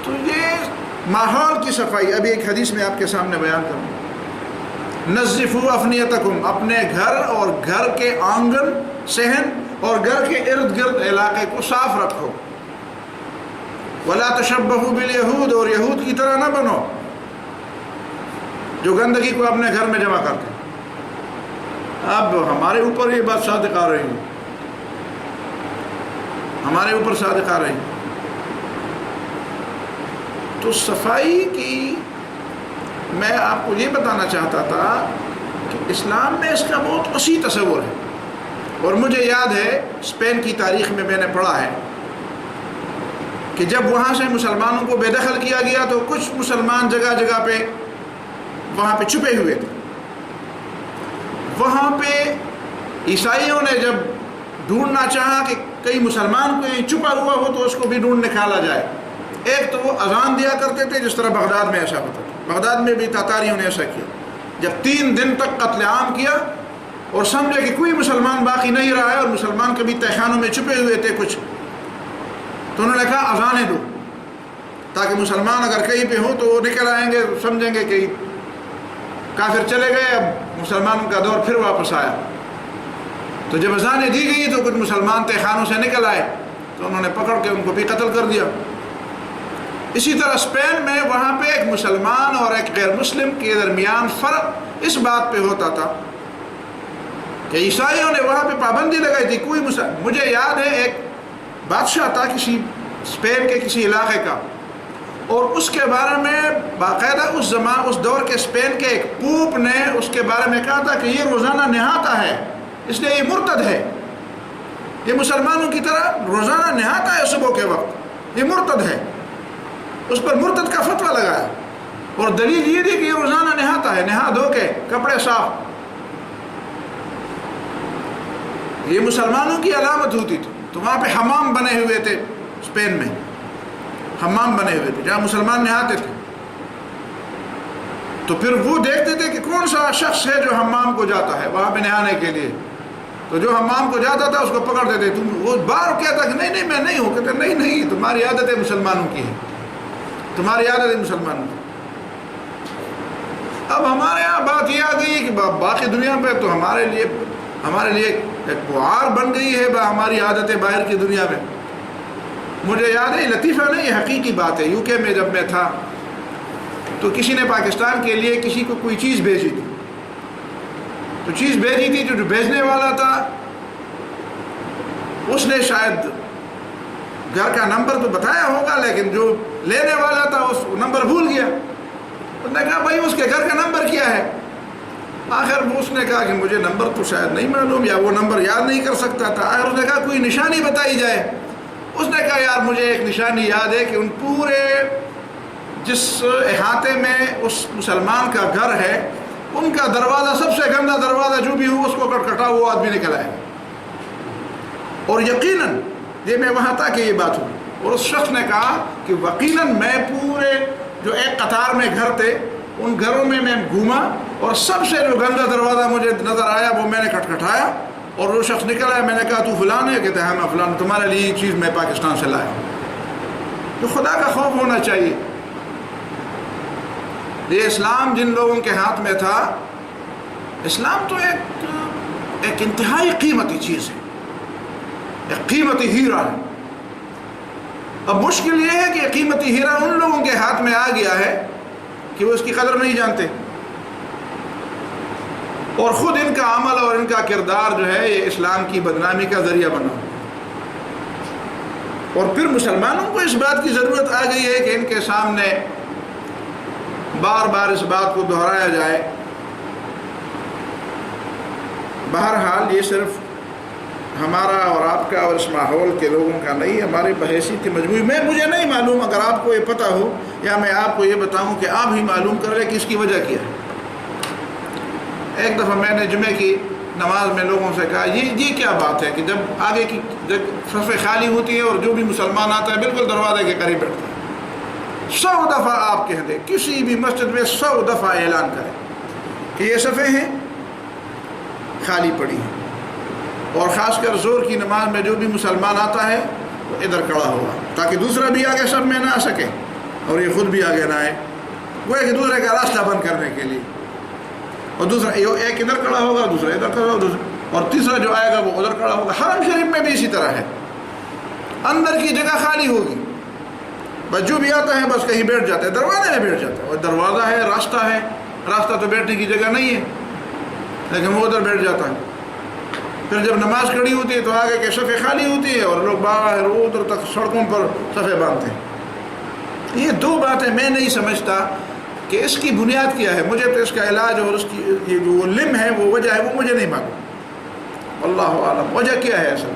تو یہ ماحول کی صفائی. ابھی ایک حدیث میں آپ کے سامنے بیان کروں، نظفوا افنیتکم، اپنے گھر اور گھر کے آنگن صحن اور گھر کے ارد گرد علاقے کو صاف رکھو. ولا تشبہوا بالیہود، اور یہود کی طرح نہ بنو جو گندگی کو اپنے گھر میں جمع کرتے ہیں. اب ہمارے اوپر یہ بات صادق آ رہی ہے، ہمارے اوپر صادق آ رہی ہے. تو صفائی کی میں آپ کو یہ بتانا چاہتا تھا کہ اسلام میں اس کا بہت وسیع تصور ہے. اور مجھے یاد ہے اسپین کی تاریخ میں نے پڑھا ہے کہ جب وہاں سے مسلمانوں کو بے دخل کیا گیا تو کچھ مسلمان جگہ جگہ پہ وہاں پہ چھپے ہوئے تھے. وہاں پہ عیسائیوں نے جب ڈھونڈنا چاہا کہ کئی مسلمان کو یہیں چھپا ہوا ہو تو اس کو بھی ڈھونڈ نکالا جائے. ایک تو وہ اذان دیا کرتے تھے، جس طرح بغداد میں ایسا ہوتا تھا. بغداد میں بھی تاتاریوں نے ایسا کیا، جب 3 دن تک قتل عام کیا اور سمجھے کہ کوئی مسلمان باقی نہیں رہا ہے اور مسلمان کبھی تہخانوں میں چھپے ہوئے تھے کچھ، تو انہوں نے کہا اذانیں دو تاکہ مسلمان اگر کہیں پہ ہوں تو وہ نکل آئیں گے، سمجھیں گے کہ کافر چلے گئے، اب مسلمانوں کا دور پھر واپس آیا. تو جب اذانیں دی گئی تو کچھ مسلمان تہخانوں سے نکل آئے تو انہوں نے پکڑ کے ان کو بھی قتل کر دیا. اسی طرح اسپین میں وہاں پہ ایک مسلمان اور ایک غیر مسلم کے درمیان فرق اس بات پہ ہوتا تھا کہ عیسائیوں نے وہاں پہ پابندی لگائی تھی. مجھے یاد ہے ایک بادشاہ تھا کسی اسپین کے کسی علاقے کا، اور اس کے بارے میں باقاعدہ اس دور کے اسپین کے ایک پوپ نے اس کے بارے میں کہا تھا کہ یہ روزانہ نہاتا ہے، اس لیے یہ مرتد ہے. یہ مسلمانوں کی طرح روزانہ نہاتا ہے صبح کے وقت، یہ مرتد ہے. اس پر مرتد کا فتویٰ لگایا، اور دلیل یہ تھی کہ یہ روزانہ نہاتا ہے، نہا دھو کے کپڑے صاف. یہ مسلمانوں کی علامت ہوتی تھی. تو وہاں پہ حمام بنے ہوئے تھے، اسپین میں حمام بنے ہوئے تھے جہاں مسلمان نہاتے تھے. تو پھر وہ دیکھتے تھے کہ کون سا شخص ہے جو حمام کو جاتا ہے وہاں پہ نہانے کے لیے. تو جو حمام کو جاتا تھا اس کو پکڑتے تھے. وہ بار کہتا کہ نہیں میں نہیں ہوں. کہتے نہیں تمہاری عادتیں مسلمانوں کی ہیں، تمہاری عادتیں مسلمانوں کی. اب ہمارے یہاں بات یہ آ گئی کہ باقی دنیا پہ تو ہمارے لیے ایک بہار بن گئی ہے ہماری عادتیں باہر کی دنیا میں. مجھے یاد ہے، لطیفہ نہیں، یہ حقیقی بات ہے. UK میں جب میں تھا تو کسی نے پاکستان کے لیے کسی کو کوئی چیز بھیجی تھی. تو چیز بھیجی تھی جو بھیجنے والا تھا اس نے شاید گھر کا نمبر تو بتایا ہوگا، لیکن جو لینے والا تھا اس نمبر بھول گیا. اس نے کہا بھائی اس کے گھر کا نمبر کیا ہے؟ آخر اس نے کہا کہ مجھے نمبر تو شاید نہیں معلوم، یا وہ نمبر یاد نہیں کر سکتا تھا. آخر اس نے کہا کوئی نشانی بتائی جائے. اس نے کہا یار مجھے ایک نشانی یاد ہے کہ ان پورے جس احاطے میں اس مسلمان کا گھر ہے ان کا دروازہ، سب سے گندا دروازہ جو بھی ہو اس کو کٹکھٹا وہ آدمی نکل آئے. اور یقیناً یہ میں وہاں تھا کہ یہ بات ہوئی. اور اس شخص نے کہا کہ یقیناً میں پورے جو ایک قطار میں گھر تھے ان گھروں میں گھوما اور سب سے جو گندا دروازہ مجھے نظر آیا وہ میں نے کٹکھٹایا اور وہ شخص نکل آیا. میں نے کہا تو فلان ہے؟ کہتے ہیں میں فلان، تمہارے لیے یہ چیز میں پاکستان سے لایا. تو خدا کا خوف ہونا چاہیے. یہ اسلام جن لوگوں کے ہاتھ میں تھا اسلام تو ایک انتہائی قیمتی چیز ہے، ایک قیمتی ہیرا ہے۔ اب مشکل یہ ہے کہ قیمتی ہیرا ان لوگوں کے ہاتھ میں آ گیا ہے کہ وہ اس کی قدر نہیں جانتے، اور خود ان کا عمل اور ان کا کردار جو ہے یہ اسلام کی بدنامی کا ذریعہ بنا، اور پھر مسلمانوں کو اس بات کی ضرورت آ گئی ہے کہ ان کے سامنے بار بار اس بات کو دہرایا جائے۔ بہرحال یہ صرف ہمارا اور آپ کا اور اس ماحول کے لوگوں کا نہیں، ہماری بحیثیت مجموعی میں مجھے نہیں معلوم، اگر آپ کو یہ پتہ ہو یا میں آپ کو یہ بتاؤں کہ آپ ہی معلوم کر لیں کہ اس کی وجہ کیا ہے۔ ایک دفعہ میں نے جمعے کی نماز میں لوگوں سے کہا یہ کیا بات ہے کہ جب آگے کی جب صفیں خالی ہوتی ہے اور جو بھی مسلمان آتا ہے بالکل دروازے کے قریب بیٹھتا ہے، 100 دفعہ آپ کہہ دیں، کسی بھی مسجد میں 100 دفعہ اعلان کریں کہ یہ صفیں ہیں خالی پڑی ہیں، اور خاص کر زور کی نماز میں جو بھی مسلمان آتا ہے وہ ادھر کھڑا ہوگا تاکہ دوسرا بھی آگے سب میں نہ آ سکے اور یہ خود بھی آگے نہ آئے، وہ ایک دوسرے کا راستہ بند کرنے کے لیے، اور دوسرا ایک ادھر کھڑا ہوگا، دوسرا ادھر کھڑا ہوگا، اور تیسرا جو آئے گا وہ ادھر کھڑا ہوگا۔ حرم شریف میں بھی اسی طرح ہے، اندر کی جگہ خالی ہوگی، بس جو بھی آتا ہے بس کہیں بیٹھ جاتا ہے، دروازے میں بیٹھ جاتا ہے، اور دروازہ ہے، راستہ تو بیٹھنے کی جگہ نہیں ہے لیکن وہ ادھر بیٹھ جاتا ہے۔ پھر جب نماز کھڑی ہوتی ہے تو آگے کے صفیں خالی ہوتی ہے اور لوگ باہر ادھر تک سڑکوں پر صفیں باندھتے ہیں۔ یہ دو باتیں میں نہیں سمجھتا کہ اس کی بنیاد کیا ہے، مجھے تو اس کا علاج اور اس کی یہ جو لم ہے وہ وجہ ہے وہ مجھے نہیں معلوم، اللہ عالم وجہ کیا ہے اصل،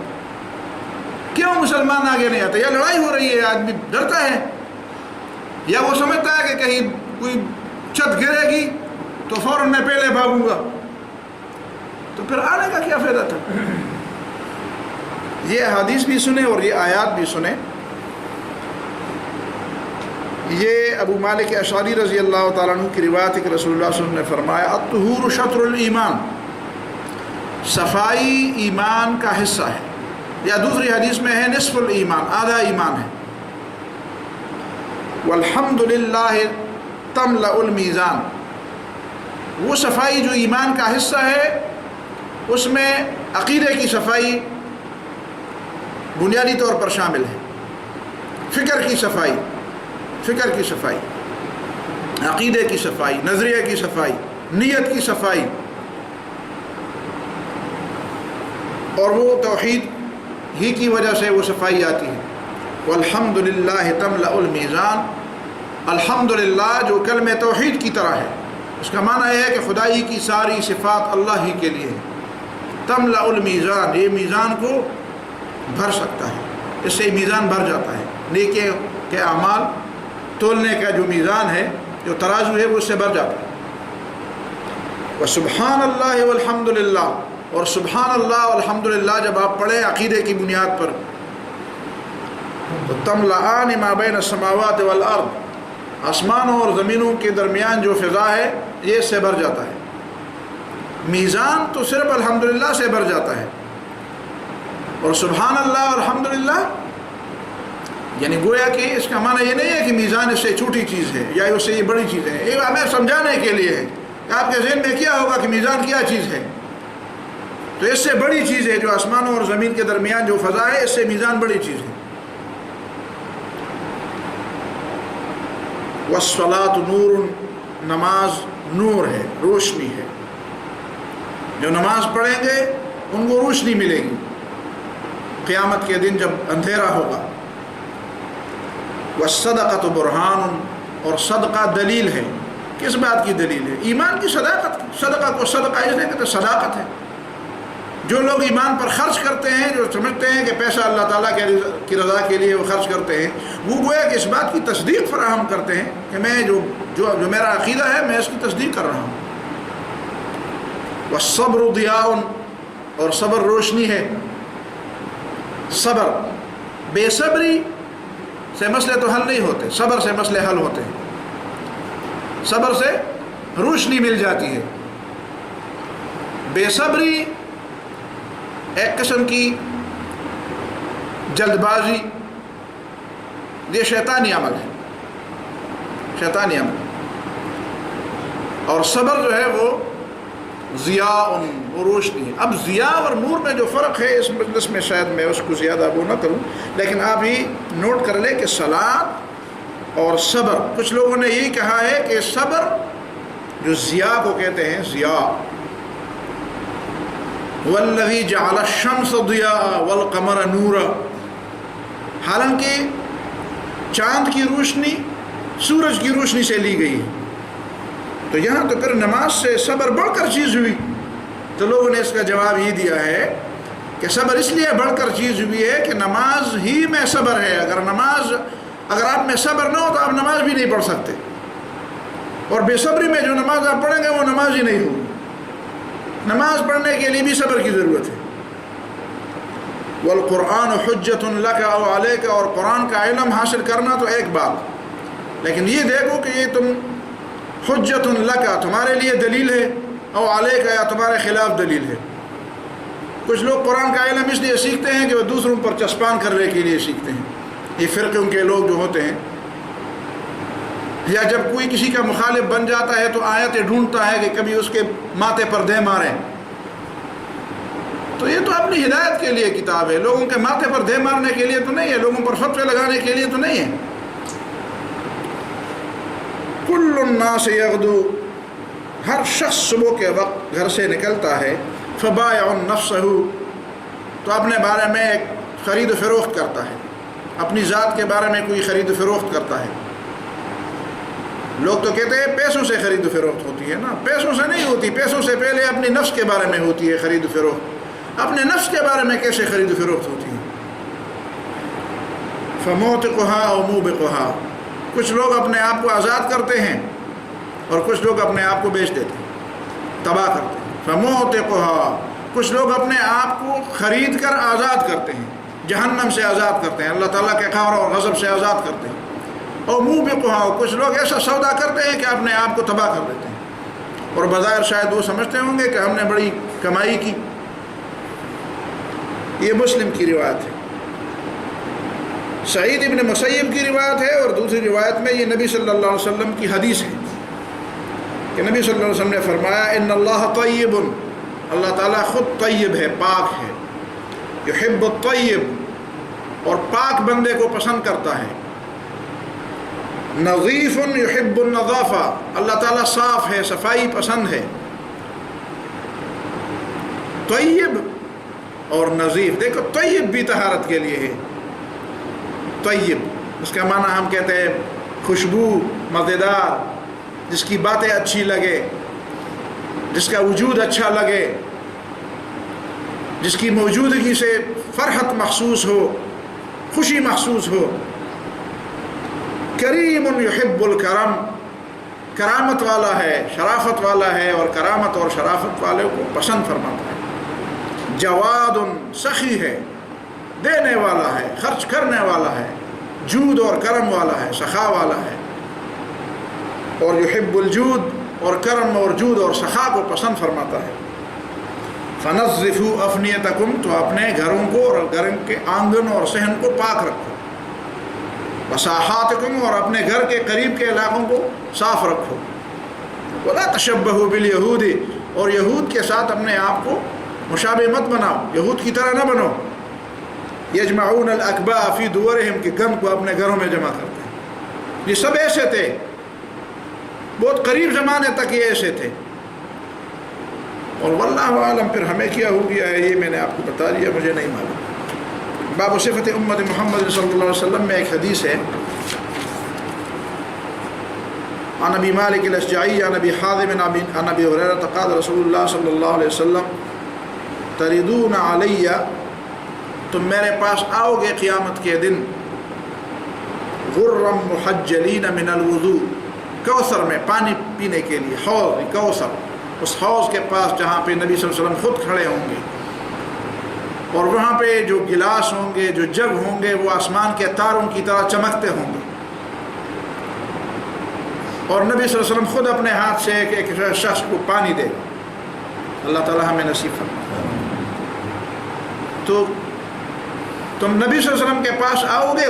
کیوں مسلمان آگے نہیں آتے؟ یا لڑائی ہو رہی ہے آدمی ڈرتا ہے، یا وہ سمجھتا ہے کہ کہیں کوئی چھت گرے گی تو فوراً میں پہلے بھاگوں گا، تو پھر آنے کا کیا فائدہ تھا؟ یہ احادیث بھی سنیں اور یہ آیات بھی سنیں۔ یہ ابو مالک اشعری رضی اللہ تعالیٰ عنہ کی روایت ہے کہ رسول اللہ صلی اللہ علیہ وسلم نے فرمایا الطہور شطر الایمان، صفائی ایمان کا حصہ ہے، یا دوسری حدیث میں ہے نصف الایمان، آدھا ایمان ہے۔ والحمد للہ تملأ المیزان، وہ صفائی جو ایمان کا حصہ ہے اس میں عقیدے کی صفائی بنیادی طور پر شامل ہے، فکر کی صفائی، عقیدے کی صفائی، نظریے کی صفائی، نیت کی صفائی، اور وہ توحید ہی کی وجہ سے وہ صفائی آتی ہے۔ والحمد للہ تملأ المیزان، الحمدللہ جو کلمہ توحید کی طرح ہے، اس کا معنی یہ ہے کہ خدائی کی ساری صفات اللہ ہی کے لیے ہے۔ تملأ المیزان، یہ میزان کو بھر سکتا ہے، اس سے میزان بھر جاتا ہے، نیکی کے اعمال تولنے کا جو میزان ہے، جو ترازو ہے وہ اس سے بھر جاتا ہے۔ وسبحان اللہ والحمدللہ، اور سبحان اللہ والحمدللہ جب آپ پڑھیں عقیدے کی بنیاد پر تو تملأان ما بین السماوات والارض، آسمانوں اور زمینوں کے درمیان جو فضا ہے یہ اس سے بھر جاتا ہے۔ میزان تو صرف الحمدللہ سے بھر جاتا ہے، اور سبحان اللہ اور الحمدللہ یعنی گویا کہ اس کا معنی یہ نہیں ہے کہ میزان اس سے چھوٹی چیز ہے یا اس سے یہ بڑی چیز ہے، یہ ہمیں سمجھانے کے لیے ہے کہ آپ کے ذہن میں کیا ہوگا کہ میزان کیا چیز ہے، تو اس سے بڑی چیز ہے جو آسمانوں اور زمین کے درمیان جو فضا ہے، اس سے میزان بڑی چیز ہے۔ والصلاۃ نور، نماز نور ہے، روشنی ہے، جو نماز پڑھیں گے ان کو روشنی ملے گی قیامت کے دن جب اندھیرا ہوگا۔ والصدقۃ برہان، اور صدقہ دلیل ہے، کس بات کی دلیل ہے؟ ایمان کی صداقت کی۔ صدقہ کو صدقہ اس لیے کہتے ہیں صداقت ہے، جو لوگ ایمان پر خرچ کرتے ہیں، جو سمجھتے ہیں کہ پیسہ اللہ تعالیٰ کی رضا کے لیے وہ خرچ کرتے ہیں، وہ گویا کہ اس بات کی تصدیق فراہم کرتے ہیں کہ میں جو میرا عقیدہ ہے میں اس کی تصدیق کر رہا ہوں۔ والصبر ضیاء، اور صبر روشنی ہے۔ صبر، بے صبری سے مسئلے تو حل نہیں ہوتے، صبر سے مسئلے حل ہوتے ہیں، صبر سے روشنی مل جاتی ہے۔ بے صبری ایک قسم کی جلد بازی، یہ شیطانی عمل ہے، شیطانی عمل، اور صبر جو ہے وہ ضیاء روشنی ہے. اب ضیاء اور نور میں جو فرق ہے اس مجلس میں شاید میں اس کو زیادہ وہ نہ کروں، لیکن آپ ہی نوٹ کر لیں کہ صلاۃ اور صبر، کچھ لوگوں نے یہی کہا ہے کہ صبر جو ضیاء کو کہتے ہیں، ضیاء والذی جعل الشمس ضیاء والقمر نورا، حالانکہ چاند کی روشنی سورج کی روشنی سے لی گئی ہے. تو یہاں تو پھر نماز سے صبر بڑھ کر چیز ہوئی. تو لوگوں نے اس کا جواب یہ دیا ہے کہ صبر اس لیے بڑھ کر چیز ہوئی ہے کہ نماز ہی میں صبر ہے. اگر آپ میں صبر نہ ہو تو آپ نماز بھی نہیں پڑھ سکتے، اور بے صبری میں جو نماز آپ پڑھیں گے وہ نماز ہی نہیں ہوگی. نماز پڑھنے کے لیے بھی صبر کی ضرورت ہے. والقرآن حجت لک او علیک، اور قرآن کا علم حاصل کرنا تو ایک بات، لیکن یہ دیکھو کہ یہ تم حجت لک تمہارے لیے دلیل ہے، او علیک یا تمہارے خلاف دلیل ہے. کچھ لوگ قرآن کا علم اس لیے سیکھتے ہیں کہ وہ دوسروں پر چسپان کرنے کے لیے سیکھتے ہیں. یہ فرقوں کے لوگ جو ہوتے ہیں، یا جب کوئی کسی کا مخالف بن جاتا ہے تو آیتیں ڈھونڈتا ہے کہ کبھی اس کے ماتھے پر دے ماریں. تو یہ تو اپنی ہدایت کے لیے کتاب ہے، لوگوں کے ماتھے پر دے مارنے کے لیے تو نہیں ہے، لوگوں پر فتوے لگانے کے لیے تو نہیں ہے. کل الناس یغدو، ہر شخص صبح کے وقت گھر سے نکلتا ہے. فبائع نفسہ، تو اپنے بارے میں ایک خرید و فروخت کرتا ہے، اپنی ذات کے بارے میں کوئی خرید و فروخت کرتا ہے. لوگ تو کہتے ہیں پیسوں سے خرید و فروخت ہوتی ہے نا، پیسوں سے نہیں ہوتی. پیسوں سے پہلے اپنی نفس کے بارے میں ہوتی ہے خرید و فروخت. اپنے نفس کے بارے میں کیسے خرید و فروخت ہوتی ہے؟ فموتقها او موبقها، کچھ لوگ اپنے آپ کو آزاد کرتے ہیں اور کچھ لوگ اپنے آپ کو بیچ دیتے ہیں، تباہ کرتے ہیں. فموتقها، کچھ لوگ اپنے آپ کو خرید کر آزاد کرتے ہیں، جہنم سے آزاد کرتے ہیں، اللہ تعالیٰ کے قہر اور غضب سے آزاد کرتے ہیں. اور موبقها، کچھ لوگ ایسا سودا کرتے ہیں کہ اپنے آپ کو تباہ کر دیتے ہیں، اور بظاہر شاید وہ سمجھتے ہوں گے کہ ہم نے بڑی کمائی کی. یہ مسلم کی روایت ہے، سعید ابن مسیب کی روایت ہے، اور دوسری روایت میں یہ نبی صلی اللہ علیہ وسلم کی حدیث ہے کہ نبی صلی اللہ علیہ وسلم نے فرمایا ان اللہ طیب، اللہ تعالیٰ خود طیب ہے، پاک ہے. یحب الطیب، اور پاک بندے کو پسند کرتا ہے. نظیف یحب النظافہ، اللہ تعالیٰ صاف ہے، صفائی پسند ہے. طیب اور نظیف، دیکھو طیب بھی طہارت کے لیے ہے. طیب اس کا معنی ہم کہتے ہیں خوشبو، مزیدار، جس کی باتیں اچھی لگے، جس کا وجود اچھا لگے، جس کی موجودگی سے فرحت محسوس ہو، خوشی محسوس ہو. کریم یحب الکرم، کرامت والا ہے، شرافت والا ہے، اور کرامت اور شرافت والے کو پسند فرماتا ہے. جواد، سخی ہے، دینے والا ہے، خرچ کرنے والا ہے، جود اور کرم والا ہے، سخا والا ہے. اور یحب الجود، اور کرم اور جود اور سخا کو پسند فرماتا ہے. فنظفوا افنیتکم، تو اپنے گھروں کو اور گھر کے آنگن اور صحن کو پاک رکھو. وساحاتکم، اور اپنے گھر کے قریب کے علاقوں کو صاف رکھو. ولا تشبہوا بالیہود، اور یہود کے ساتھ اپنے آپ کو مشابہ مت بناؤ، یہود کی طرح نہ بنو. یجمعون الاکباء فی دورہم، کہ گن کو اپنے گھروں میں جمع کرتے ہیں. یہ سب ایسے تھے، بہت قریب زمانے تک یہ ایسے تھے. اور واللہ عالم پھر ہمیں کیا ہو گیا ہے یہ میں نے آپ کو بتا دیا، مجھے نہیں معلوم. باب صفت امت محمد صلی اللہ علیہ وسلم میں ایک حدیث ہے، عن ابی مالک الاشجعی عن ابی حازم عن ابی ہریرہ قال رسول اللہ صلی اللہ علیہ وسلم تردون علی، تم میرے پاس آؤ گے قیامت کے دن، غرم محجلین من الوضوء، کوثر میں پانی پینے کے لیے، حوض کوثر، اس حوض کے پاس جہاں پہ نبی صلی اللہ علیہ وسلم خود کھڑے ہوں گے، اور وہاں پہ جو گلاس ہوں گے، جو جگ ہوں گے، وہ آسمان کے تاروں کی طرح چمکتے ہوں گے. اور نبی صلی اللہ علیہ وسلم خود اپنے ہاتھ سے ایک شخص کو پانی دے. اللہ تعالیٰ ہمیں نصیب فرمائے. تو تم نبی صلی اللہ علیہ وسلم کے پاس آؤ گے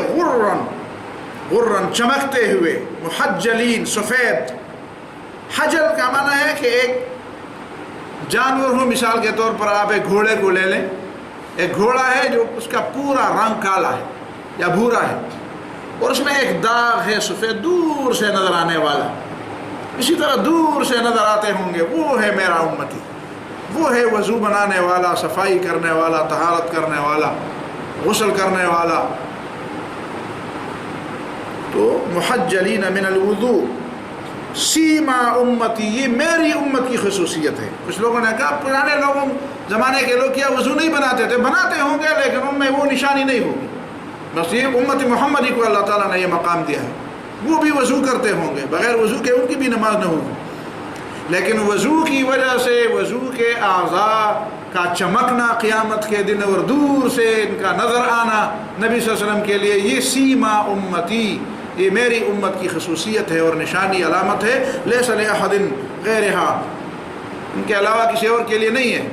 غرن چمکتے ہوئے، محجلین سفید. حجل کا معنی ہے کہ ایک جانور ہو، مثال کے طور پر آپ ایک گھوڑے کو لے لیں. ایک گھوڑا ہے جو اس کا پورا رنگ کالا ہے یا بھورا ہے، اور اس میں ایک داغ ہے سفید دور سے نظر آنے والا. اسی طرح دور سے نظر آتے ہوں گے وہ ہے میرا امتی، وہ ہے وضو بنانے والا، صفائی کرنے والا، طہارت کرنے والا، غسل کرنے والا. تو محجلین من الوضوء سیما امتی، یہ میری امت کی خصوصیت ہے. کچھ لوگوں نے کہا پرانے لوگوں زمانے کے لوگ کیا وضو نہیں بناتے تھے؟ بناتے ہوں گے لیکن ان میں وہ نشانی نہیں ہوگی. بس یہ امت محمدی کو اللہ تعالیٰ نے یہ مقام دیا ہے. وہ بھی وضو کرتے ہوں گے، بغیر وضو کے ان کی بھی نماز نہ ہوگی، لیکن وضو کی وجہ سے وضو کے اعضاء کا چمکنا قیامت کے دن اور دور سے ان کا نظر آنا نبی صلی اللہ علیہ وسلم کے لیے یہ سیما امتی، یہ میری امت کی خصوصیت ہے اور نشانی علامت ہے. لیس لأحد غیرہا، ان کے علاوہ کسی اور کے لیے نہیں ہے.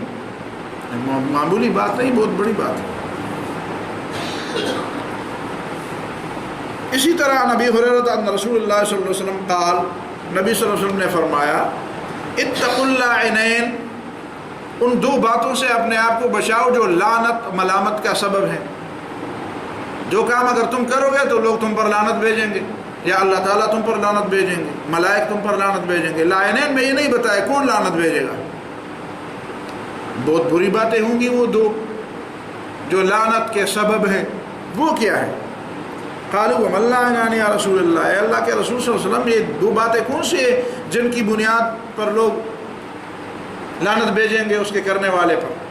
معمولی بات نہیں، بہت بڑی بات ہے. اسی طرح نبی ہریرہ ان رسول اللہ صلی اللہ علیہ وسلم قال، نبی صلی اللہ علیہ وسلم نے فرمایا اتقوا اللاعنین، ان دو باتوں سے اپنے آپ کو بچاؤ جو لعنت ملامت کا سبب ہے. جو کام اگر تم کرو گے تو لوگ تم پر لعنت بھیجیں گے، یا اللہ تعالیٰ تم پر لعنت بھیجیں گے، ملائک تم پر لعنت بھیجیں گے. لاعنین میں یہ نہیں بتایا کون لعنت بھیجے گا. بہت بری باتیں ہوں گی وہ دو جو لعنت کے سبب ہے. وہ کیا ہے؟ قالوا وما اللعنان یا رسول اللہ، اے اللہ کے رسول صلی اللہ علیہ وسلم یہ دو باتیں کون سی ہیں جن کی بنیاد پر لوگ لعنت بھیجیں گے اس کے کرنے والے پر؟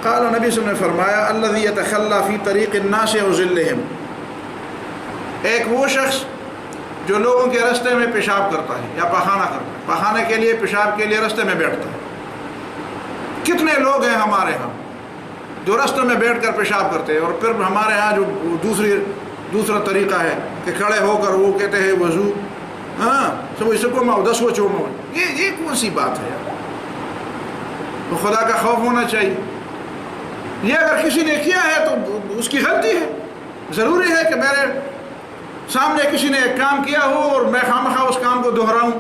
قال نبی صلی اللہ علیہ وسلم نے فرمایا الذی یتخلی فی طریق الناس وظلہم، ایک وہ شخص جو لوگوں کے راستے میں پیشاب کرتا ہے یا پخانہ کرتا ہے، پخانے کے لیے پیشاب کے لیے راستے میں بیٹھتا ہے. کتنے لوگ ہیں ہمارے ہاں جو راستے میں بیٹھ کر پیشاب کرتے ہیں، اور پھر ہمارے ہاں جو دوسرا طریقہ ہے کہ کھڑے ہو کر وہ کہتے ہیں وضو، ہاں سب اس کو ماؤ 10 چومو. یہ کون سی بات ہے یار؟ تو خدا کا خوف ہونا چاہیے. یہ اگر کسی نے کیا ہے تو اس کی غلطی ہے. ضروری ہے کہ میرے سامنے کسی نے ایک کام کیا ہو اور میں خامخواہ اس کام کو دہراؤں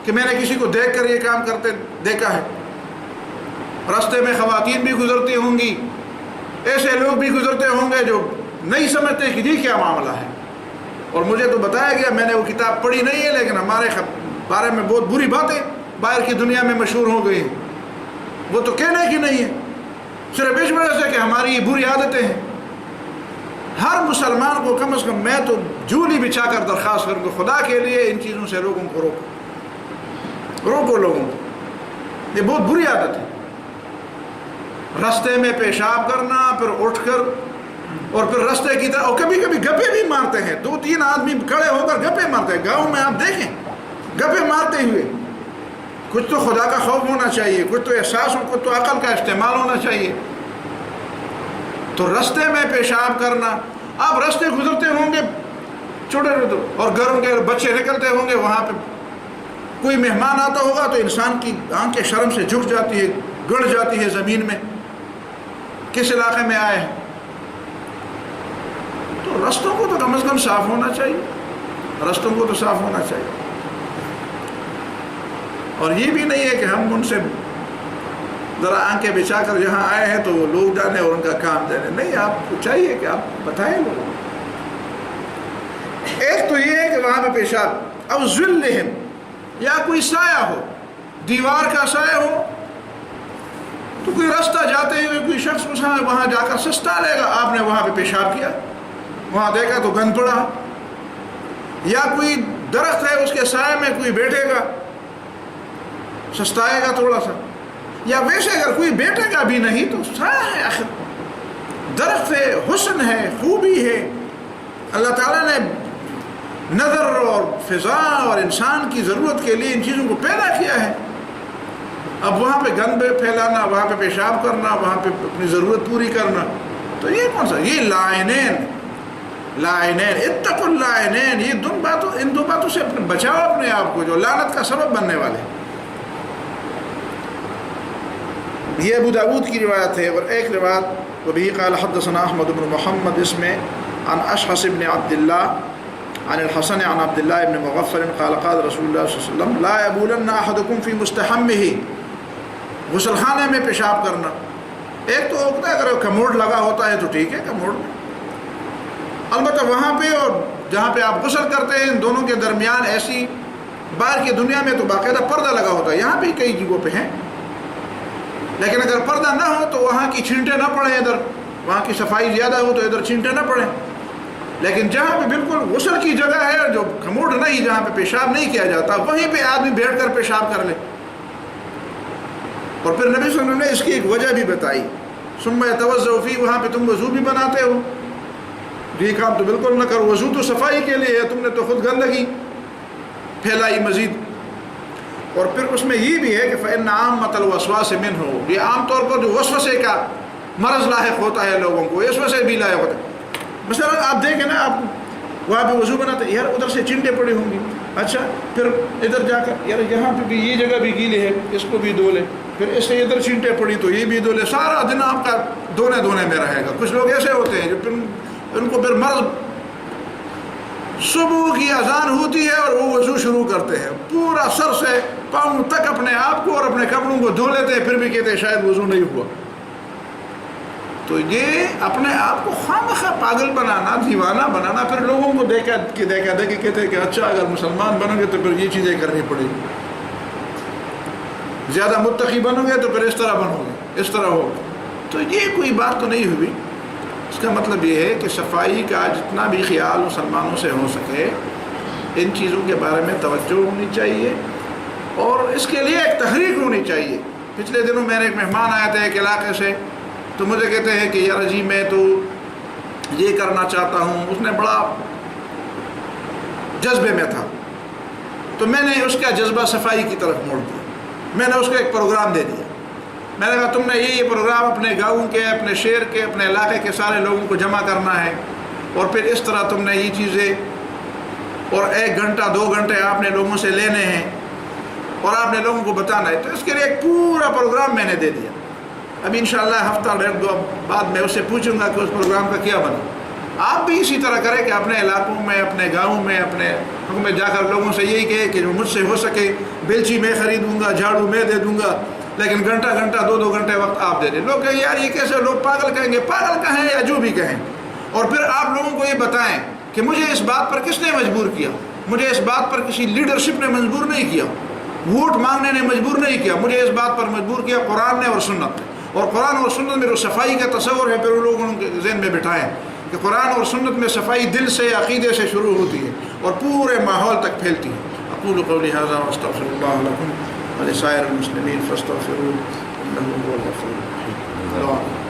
کہ میں نے کسی کو دیکھ کر یہ کام کرتے دیکھا ہے. راستے میں خواتین بھی گزرتی ہوں گی، ایسے لوگ بھی گزرتے ہوں گے جو نہیں سمجھتے کہ یہ کیا معاملہ ہے. اور مجھے تو بتایا گیا، میں نے وہ کتاب پڑھی نہیں ہے لیکن ہمارے بارے میں بہت بری باتیں باہر کی دنیا میں مشہور ہو گئی ہیں. وہ تو کہنے کی نہیں ہے، صرف اس وجہ سے کہ ہماری یہ بری عادتیں ہیں. ہر مسلمان کو کم از کم میں تو جولی بچھا کر درخواست کروں گا خدا کے لیے ان چیزوں سے لوگوں کو روکو لوگوں کو. یہ بہت بری عادت ہے. راستے میں پیشاب کرنا، پھر اٹھ کر اور پھر راستے کی طرح، اور کبھی کبھی گپے بھی مارتے ہیں. 2-3 آدمی کھڑے ہو کر گپے مارتے ہیں. گاؤں میں آپ دیکھیں گپے مارتے ہوئے. کچھ تو خدا کا خوف ہونا چاہیے، کچھ تو احساس ہو، کچھ تو عقل کا استعمال ہونا چاہیے. تو راستے میں پیشاب کرنا، آپ راستے گزرتے ہوں گے چھوٹے چھوٹے اور گھروں کے بچے نکلتے ہوں گے، وہاں پہ کوئی مہمان آتا ہوگا تو انسان کی آنکھیں شرم سے جھک جاتی ہے، گڑ جاتی ہے زمین میں. کس علاقے میں آئے ہیں؟ تو رستوں کو تو کم از کم صاف ہونا چاہیے. رستوں کو تو صاف ہونا چاہیے. اور یہ بھی نہیں ہے کہ ہم ان سے ذرا آنکھیں بچھا کر جہاں آئے ہیں تو وہ لوگ جانے اور ان کا کام دینے. نہیں، آپ کو چاہیے کہ آپ بتائیں لوگوں. ایک تو یہ ہے کہ وہاں پہ پیشاب، او ظلہم، یا کوئی سایہ ہو، دیوار کا سایہ ہو تو کوئی راستہ جاتے ہوئے کوئی شخص وہاں جا کر سستا لے گا. آپ نے وہاں پہ پیشاب کیا، وہاں دیکھا تو گند پڑا. یا کوئی درخت ہے اس کے سائے میں کوئی بیٹھے گا، سستائے گا تھوڑا سا. یا ویسے اگر کوئی بیٹھے گا بھی نہیں تو سایہ ہے، آخر درخت ہے، حسن ہے، خوبی ہے. اللہ تعالیٰ نے نظر اور فضا اور انسان کی ضرورت کے لیے ان چیزوں کو پیدا کیا ہے. اب وہاں پہ گند پھیلانا، وہاں پہ پیشاب کرنا، وہاں پہ اپنی ضرورت پوری کرنا، تو یہ کون سا؟ یہ لاعنین. اتقوا اللاعنین. یہ ان دو باتوں سے بچاؤ اپنے آپ کو جو لعنت کا سبب بننے والے. یہ ابو داؤد کی روایت ہے. اور ایک روایت وبہ قال حدثنا احمد بن محمد، اس میں عن اشعث بن عبد اللہ عن الحسن عن عبد الله بن مغفل قال قال رسول الله صلی اللہ علیہ وسلم لا يبولن احدكم في مستحمه، غسل خانے میں پیشاب کرنا، ایک تو ہوتا ہے اگر کموڈ لگا ہوتا ہے تو ٹھیک ہے کموڈ میں، البتہ وہاں پہ اور جہاں پہ آپ غسل کرتے ہیں ان دونوں کے درمیان ایسی، باہر کی دنیا میں تو باقاعدہ پردہ لگا ہوتا ہے، یہاں بھی کئی جگہوں پہ ہیں، لیکن اگر پردہ نہ ہو تو وہاں کی چھینٹیں نہ پڑیں، ادھر وہاں کی صفائی زیادہ ہو تو ادھر چھینٹیں نہ پڑیں، لیکن جہاں پہ بالکل غسل کی جگہ ہے جو کموڈ نہیں، جہاں پہ پیشاب نہیں کیا جاتا، وہیں پہ آدمی بیٹھ کر پیشاب کر لے۔ اور پھر نبی صلی اللہ علیہ وسلم نے اس کی ایک وجہ بھی بتائی، ثم يتوضأ فيه، وہاں پہ تم وضو بھی بناتے ہو، یہ کام تو بالکل نہ کرو، وضو تو صفائی کے لیے ہے، تم نے تو خود گندگی پھیلائی مزید۔ اور پھر اس میں یہ بھی ہے کہ فإن عامة الوسواس منه، یہ عام طور پر جو وسوسے کا مرض لاحق ہوتا ہے لوگوں کو، اس وجہ سے بھی لاحق ہوتا ہے۔ مثلا آپ دیکھیں نا، آپ وہاں پہ وضو بناتے یار ادھر سے چنڈے پڑی ہوں گی، اچھا پھر ادھر جا کر یار یہاں پہ بھی یہ جگہ بھی گیلی ہے، اس کو بھی دھو لے، پھر اس سے ادھر چنٹے پڑی تو یہ بھی دھو لے، سارا دن آپ کا دھونے میں رہے گا۔ کچھ لوگ ایسے ہوتے ہیں جو ان کو پھر مرض، صبح کی اذان ہوتی ہے اور وہ وضو شروع کرتے ہیں، پورا سر سے پاؤں تک اپنے آپ کو اور اپنے کپڑوں کو دھو لیتے ہیں، پھر بھی کہتے ہیں شاید وضو نہیں ہوا۔ تو یہ اپنے آپ کو خواہ پاگل بنانا، دیوانہ بنانا، پھر لوگوں کو دیکھا دیکھی کہتے ہیں کہ اچھا اگر مسلمان بنو گے تو پھر یہ چیزیں کرنی پڑے گی، زیادہ متقی بنو گے تو پھر اس طرح بنو گے، اس طرح ہو۔ تو یہ کوئی بات تو نہیں ہوئی۔ اس کا مطلب یہ ہے کہ صفائی کا جتنا بھی خیال مسلمانوں سے ہو سکے ان چیزوں کے بارے میں توجہ ہونی چاہیے، اور اس کے لیے ایک تحریک ہونی چاہیے۔ پچھلے دنوں میرے ایک مہمان آئے تھے ایک علاقے سے، تو مجھے کہتے ہیں کہ یار جی میں تو یہ کرنا چاہتا ہوں، اس نے بڑا جذبے میں تھا، تو میں نے اس کا جذبہ صفائی کی طرف موڑ دیا، میں نے اس کو ایک پروگرام دے دیا، میں نے کہا تم نے یہ پروگرام اپنے گاؤں کے، اپنے شہر کے، اپنے علاقے کے سارے لوگوں کو جمع کرنا ہے، اور پھر اس طرح تم نے یہ چیزیں، اور 1 گھنٹہ 2 گھنٹے آپ نے لوگوں سے لینے ہیں اور آپ نے لوگوں کو بتانا ہے۔ تو اس کے لیے ایک پورا پروگرام میں نے دے دیا۔ ابھی انشاءاللہ ہفتہ 1.5 بعد میں اس سے پوچھوں گا کہ اس پروگرام کا کیا بنا۔ آپ بھی اسی طرح کریں کہ اپنے علاقوں میں، اپنے گاؤں میں، اپنے حکم میں جا کر لوگوں سے یہی کہے کہ جو مجھ سے ہو سکے بیلچی میں خریدوں گا، جھاڑو میں دے دوں گا، لیکن گھنٹہ 2 گھنٹے وقت آپ دے دیں۔ لوگ کہیں یار یہ کیسے، لوگ پاگل کہیں گے، پاگل کہیں یا جو بھی کہیں، اور پھر آپ لوگوں کو یہ بتائیں کہ مجھے اس بات پر کس نے مجبور کیا، مجھے اس بات پر کسی لیڈرشپ نے مجبور نہیں کیا، ووٹ مانگنے نے مجبور نہیں کیا، مجھے اس بات پر مجبور کیا قرآن نے اور سنت نے۔ اور قرآن اور سنت میں جو صفائی کا تصور ہے، پھر وہ لوگوں کے ذہن میں بٹھائیں کہ قرآن اور سنت میں صفائی دل سے، عقیدے سے شروع ہوتی ہے اور پورے ماحول تک پھیلتی ہے۔ اقول قولی ھذا واستغفر اللہ لکم ولسائر المسلمین فاستغفروہ انہ هو الغفور الرحیم۔